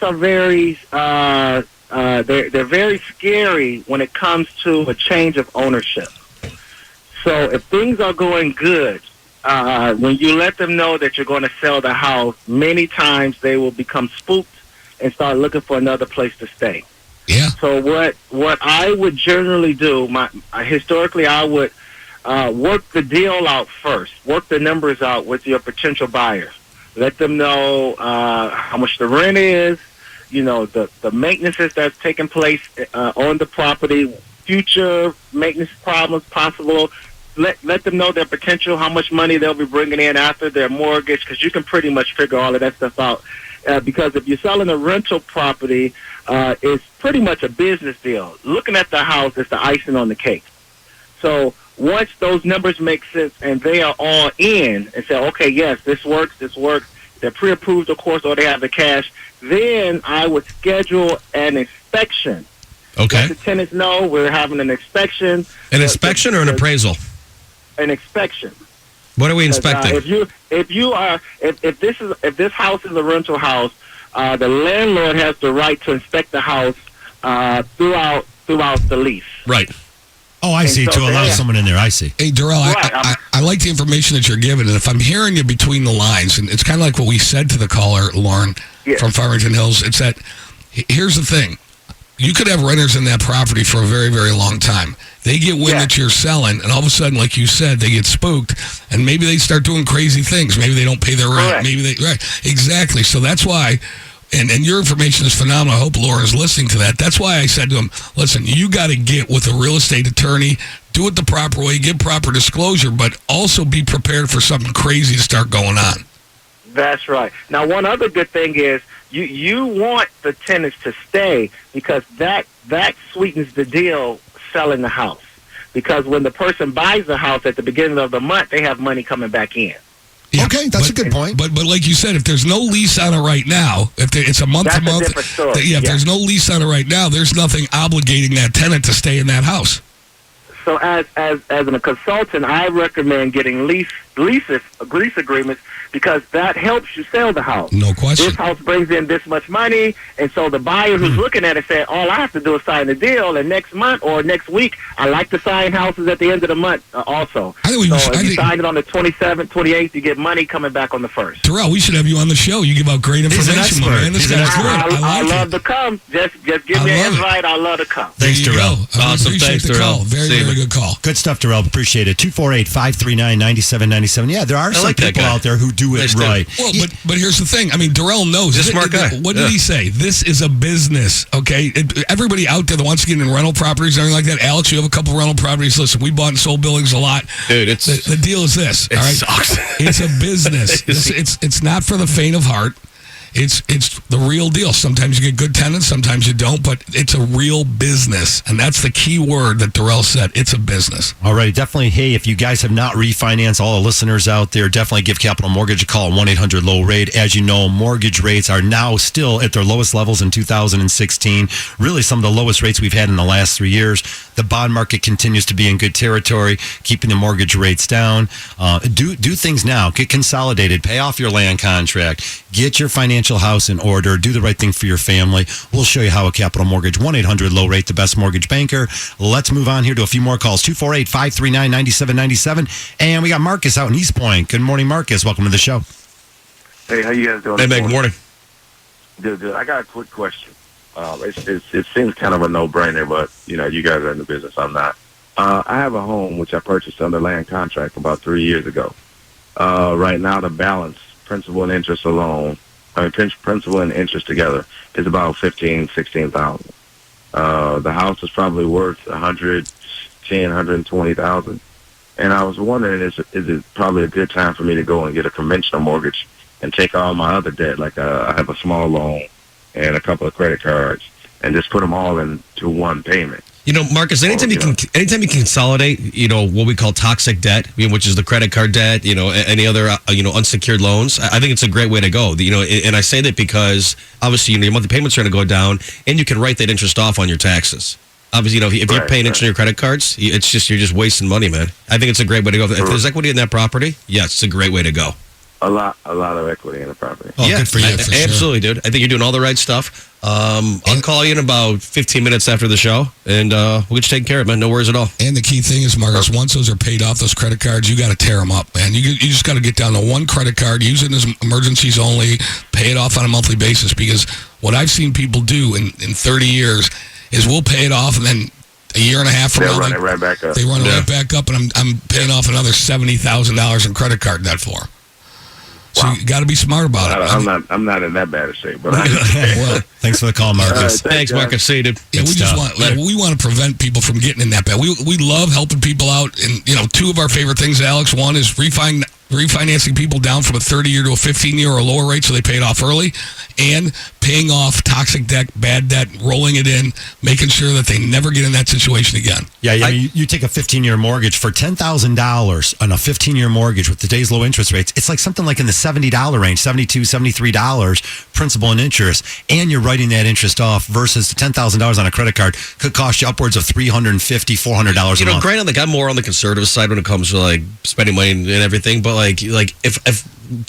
are very they're very scary when it comes to a change of ownership. So if things are going good, when you let them know that you're going to sell the house, many times they will become spooked and start looking for another place to stay. Yeah. So what I would generally do, historically, I would work the deal out first, work the numbers out with your potential buyer. Let them know how much the rent is, the maintenance that's taking place on the property, future maintenance problems possible. Let them know their potential, how much money they'll be bringing in after their mortgage, because you can pretty much figure all of that stuff out. Because if you're selling a rental property, it's pretty much a business deal. Looking at the house is the icing on the cake. So once those numbers make sense and they are all in and say, okay, yes, this works, they're pre-approved, of course, or they have the cash, then I would schedule an inspection. Okay. Let the tenants know we're having an inspection. An inspection or an appraisal? An inspection. What are we inspecting? If this house is a rental house, the landlord has the right to inspect the house throughout the lease. Right. Oh, I see. To allow someone in there. I see. Hey, Darrell, I like the information that you're giving, and if I'm hearing you between the lines, and it's kind of like what we said to the caller, Lauren, from Farmington Hills, it's that here's the thing. You could have renters in that property for a very, very long time. They get wind that you're selling, and all of a sudden, like you said, they get spooked, and maybe they start doing crazy things. Maybe they don't pay their rent. Correct. Right, exactly. So that's why, and your information is phenomenal. I hope Laura's listening to that. That's why I said to him, listen, you got to get with a real estate attorney, do it the proper way, give proper disclosure, but also be prepared for something crazy to start going on. That's right. Now, one other good thing is you want the tenants to stay because that sweetens the deal selling the house. Because when the person buys the house at the beginning of the month, they have money coming back in. Yeah, okay, that's a good point. But like you said, if there's no lease on it right now, it's a month to month. That's a different story. If there's no lease on it right now, there's nothing obligating that tenant to stay in that house. So as a consultant, I recommend getting lease agreements because that helps you sell the house. No question. This house brings in this much money, and so the buyer who's looking at it said, all I have to do is sign the deal, and next month or next week, I like to sign houses at the end of the month also. If you sign it on the 27th, 28th, you get money coming back on the 1st. Terrell, we should have you on the show. You give out great information, my man. This guy's good. I love to come. Just give me an invite. I love to come. Thanks, Darrell. Awesome. Thanks, Darrell. Very good call. Good stuff, Darrell. Appreciate it. 248-539-9797. Yeah, there are some people out there who do do it right. Well, but here's the thing. I mean, Darrell knows. He's a smart guy. What did he say? This is a business, okay? Everybody out there that wants to get in rental properties and everything like that, Alex, you have a couple rental properties. Listen, we bought and sold buildings a lot. Dude, it's the deal is this. All right, sucks. It's a business. It's not for the faint of heart. It's the real deal. Sometimes you get good tenants, sometimes you don't, but it's a real business. And that's the key word that Darrell said. It's a business. All right, definitely. Hey, if you guys have not refinanced, all the listeners out there, definitely give Capital Mortgage a call at 1-800-LOW-RATE. As you know, mortgage rates are now still at their lowest levels in 2016. Really some of the lowest rates we've had in the last 3 years. The bond market continues to be in good territory, keeping the mortgage rates down. Do things now. Get consolidated. Pay off your land contract. Get your financial house in order. Do the right thing for your family. We'll show you how at Capital Mortgage. 1-800-LOW-RATE, the best mortgage banker. Let's move on here to a few more calls. 248-539-9797. And we got Marcus out in East Point. Good morning, Marcus. Welcome to the show. Hey, how you guys doing? Hey, man, good morning. Good. I got a quick question. It seems kind of a no-brainer, but, you guys are in the business. I'm not. I have a home which I purchased under land contract about 3 years ago. Right now, the balance, principal and interest alone, principal and interest together, is about $16,000. The house is probably worth $120,000. And I was wondering, is it probably a good time for me to go and get a conventional mortgage and take all my other debt, like I have a small loan and a couple of credit cards, and just put them all into one payment? Marcus, anytime you can consolidate, what we call toxic debt, which is the credit card debt, any other, unsecured loans, I think it's a great way to go. And I say that because obviously, your monthly payments are going to go down, and you can write that interest off on your taxes. Obviously, if you're paying interest on your credit cards, you're just wasting money, man. I think it's a great way to go. If there's equity in that property, yes, it's a great way to go. A lot of equity in the property. Oh, yeah, good for you, for sure. Absolutely, dude. I think you're doing all the right stuff. I'll call you in about 15 minutes after the show, and we'll get you taken care of, man. No worries at all. And the key thing is, Marcus, once those are paid off, those credit cards, you got to tear them up, man. You just got to get down to one credit card, use it as emergencies only, pay it off on a monthly basis, because what I've seen people do in 30 years is we'll pay it off, and then a year and a half from now, run it right back up. They run it right back up, and I'm paying off another $70,000 in credit card debt for. So you got to be smart about it. I'm not in that bad a shape, but well, thanks for the call, Marcus. Thanks, Marcus. See you, dude. Yeah, we want to prevent people from getting in that bad. We love helping people out, and two of our favorite things, Alex. One is refinancing people down from a 30-year to a 15-year or lower rate, so they pay it off early, and paying off toxic debt, bad debt, rolling it in, making sure that they never get in that situation again. Yeah, you take a 15-year mortgage for $10,000 on a 15-year mortgage with today's low interest rates. It's like something like in the $70 range, $72, $73 principal and interest, and you're writing that interest off versus the $10,000 on a credit card could cost you upwards of $350, $400 a month. Granted, like I'm more on the conservative side when it comes to like spending money and everything, but like if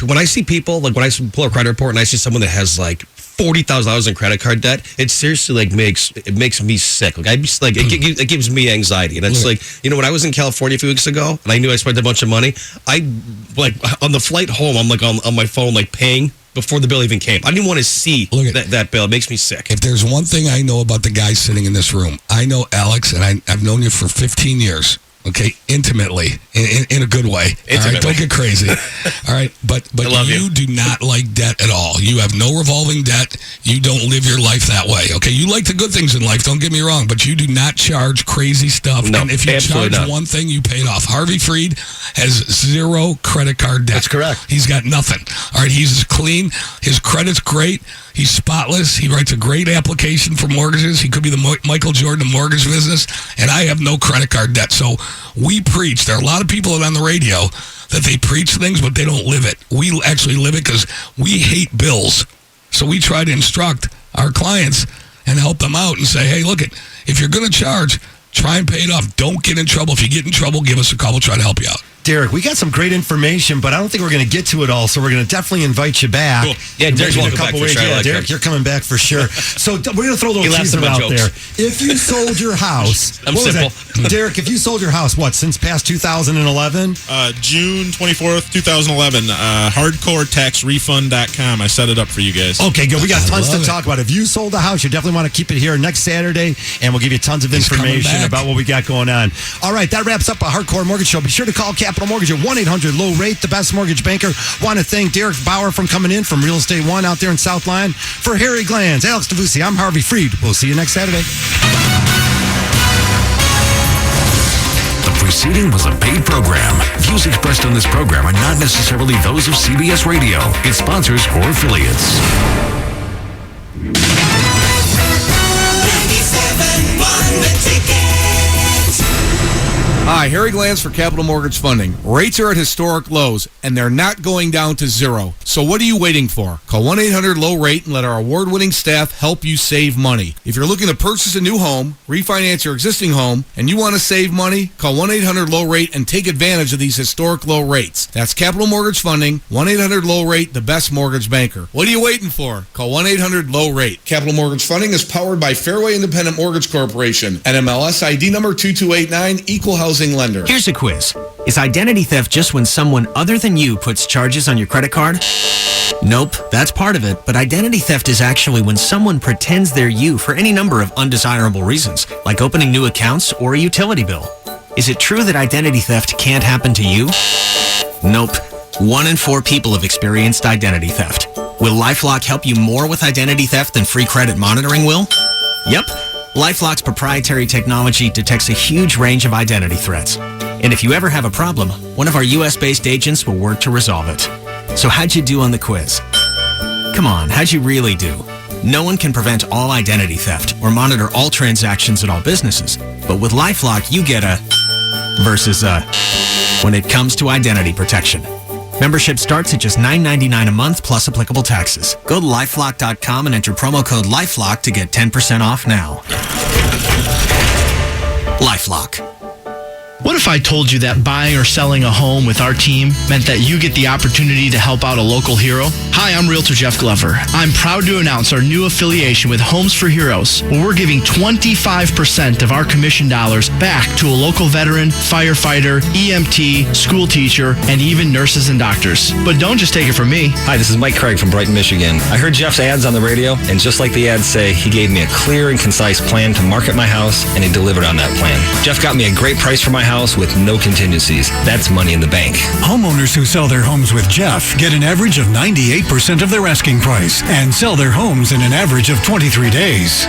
when I see people, like when I pull a credit report and I see someone that has like $40,000 in credit card debt, it seriously makes me sick. Like it gives me anxiety. And it's like, when I was in California a few weeks ago and I knew I spent a bunch of money, I like on the flight home, I'm like on my phone, like paying before the bill even came. I didn't want to see that bill. It makes me sick. If there's one thing I know about the guys sitting in this room, I know Alex, and I've known you for 15 years. Okay, intimately, in a good way. All right, don't get crazy. All right, but you do not like debt at all. You have no revolving debt. You don't live your life that way. Okay, you like the good things in life. Don't get me wrong, but you do not charge crazy stuff. No, and if you charge one thing, you pay it off. Harvey Freed has zero credit card debt. That's correct. He's got nothing. All right, he's clean. His credit's great. He's spotless. He writes a great application for mortgages. He could be the Michael Jordan of mortgage business. And I have no credit card debt. So we preach. There are a lot of people on the radio that they preach things, but they don't live it. We actually live it because we hate bills. So we try to instruct our clients and help them out and say, hey, look, if you're going to charge, try and pay it off. Don't get in trouble. If you get in trouble, give us a call. We'll try to help you out. Derek, we got some great information, but I don't think we're going to get to it all, so we're going to definitely invite you back. Cool. Yeah, Derek's welcome back for sure. Yeah, Derek, you're coming back for sure. So we're going to throw a little teaser out there. If you sold your house... I'm simple. Derek, if you sold your house, since past 2011? June 24th, 2011. Hardcoretaxrefund.com. I set it up for you guys. Okay, good. We got tons to talk about. If you sold a house, you definitely want to keep it here next Saturday, and we'll give you tons of information about what we got going on. All right, that wraps up a Hardcore Mortgage Show. Be sure to call Cap Capital Mortgage at 1-800-LOW-RATE, the best mortgage banker. Want to thank Derek Bauer from coming in from Real Estate One out there in South Line. For Harry Glanz, Alex DeVusi, I'm Harvey Freed. We'll see you next Saturday. The preceding was a paid program. Views expressed on this program are not necessarily those of CBS Radio, its sponsors, or affiliates. 97.1 The Ticket. Hi, Harry Glanz for Capital Mortgage Funding. Rates are at historic lows, and they're not going down to zero. So what are you waiting for? Call 1-800-LOW-RATE and let our award-winning staff help you save money. If you're looking to purchase a new home, refinance your existing home, and you want to save money, call 1-800-LOW-RATE and take advantage of these historic low rates. That's Capital Mortgage Funding, 1-800-LOW-RATE, the best mortgage banker. What are you waiting for? Call 1-800-LOW-RATE. Capital Mortgage Funding is powered by Fairway Independent Mortgage Corporation, NMLS ID number 2289, Equal Housing Lender. Here's a quiz. Is identity theft just when someone other than you puts charges on your credit card? Nope, that's part of it, but identity theft is actually when someone pretends they're you for any number of undesirable reasons, like opening new accounts or a utility bill. Is it true that identity theft can't happen to you? Nope. 1 in 4 people have experienced identity theft. Will LifeLock help you more with identity theft than free credit monitoring will? Yep. LifeLock's proprietary technology detects a huge range of identity threats. And if you ever have a problem, one of our U.S.-based agents will work to resolve it. So how'd you do on the quiz? Come on, how'd you really do? No one can prevent all identity theft or monitor all transactions at all businesses. But with LifeLock, you get a versus a when it comes to identity protection. Membership starts at just $9.99 a month plus applicable taxes. Go to LifeLock.com and enter promo code LifeLock to get 10% off now. LifeLock. What if I told you that buying or selling a home with our team meant that you get the opportunity to help out a local hero? Hi, I'm Realtor Jeff Glover. I'm proud to announce our new affiliation with Homes for Heroes, where we're giving 25% of our commission dollars back to a local veteran, firefighter, EMT, school teacher, and even nurses and doctors. But don't just take it from me. Hi, this is Mike Craig from Brighton, Michigan. I heard Jeff's ads on the radio, and just like the ads say, he gave me a clear and concise plan to market my house, and he delivered on that plan. Jeff got me a great price for my house with no contingencies. That's money in the bank. Homeowners who sell their homes with Jeff get an average of 98% of their asking price and sell their homes in an average of 23 days.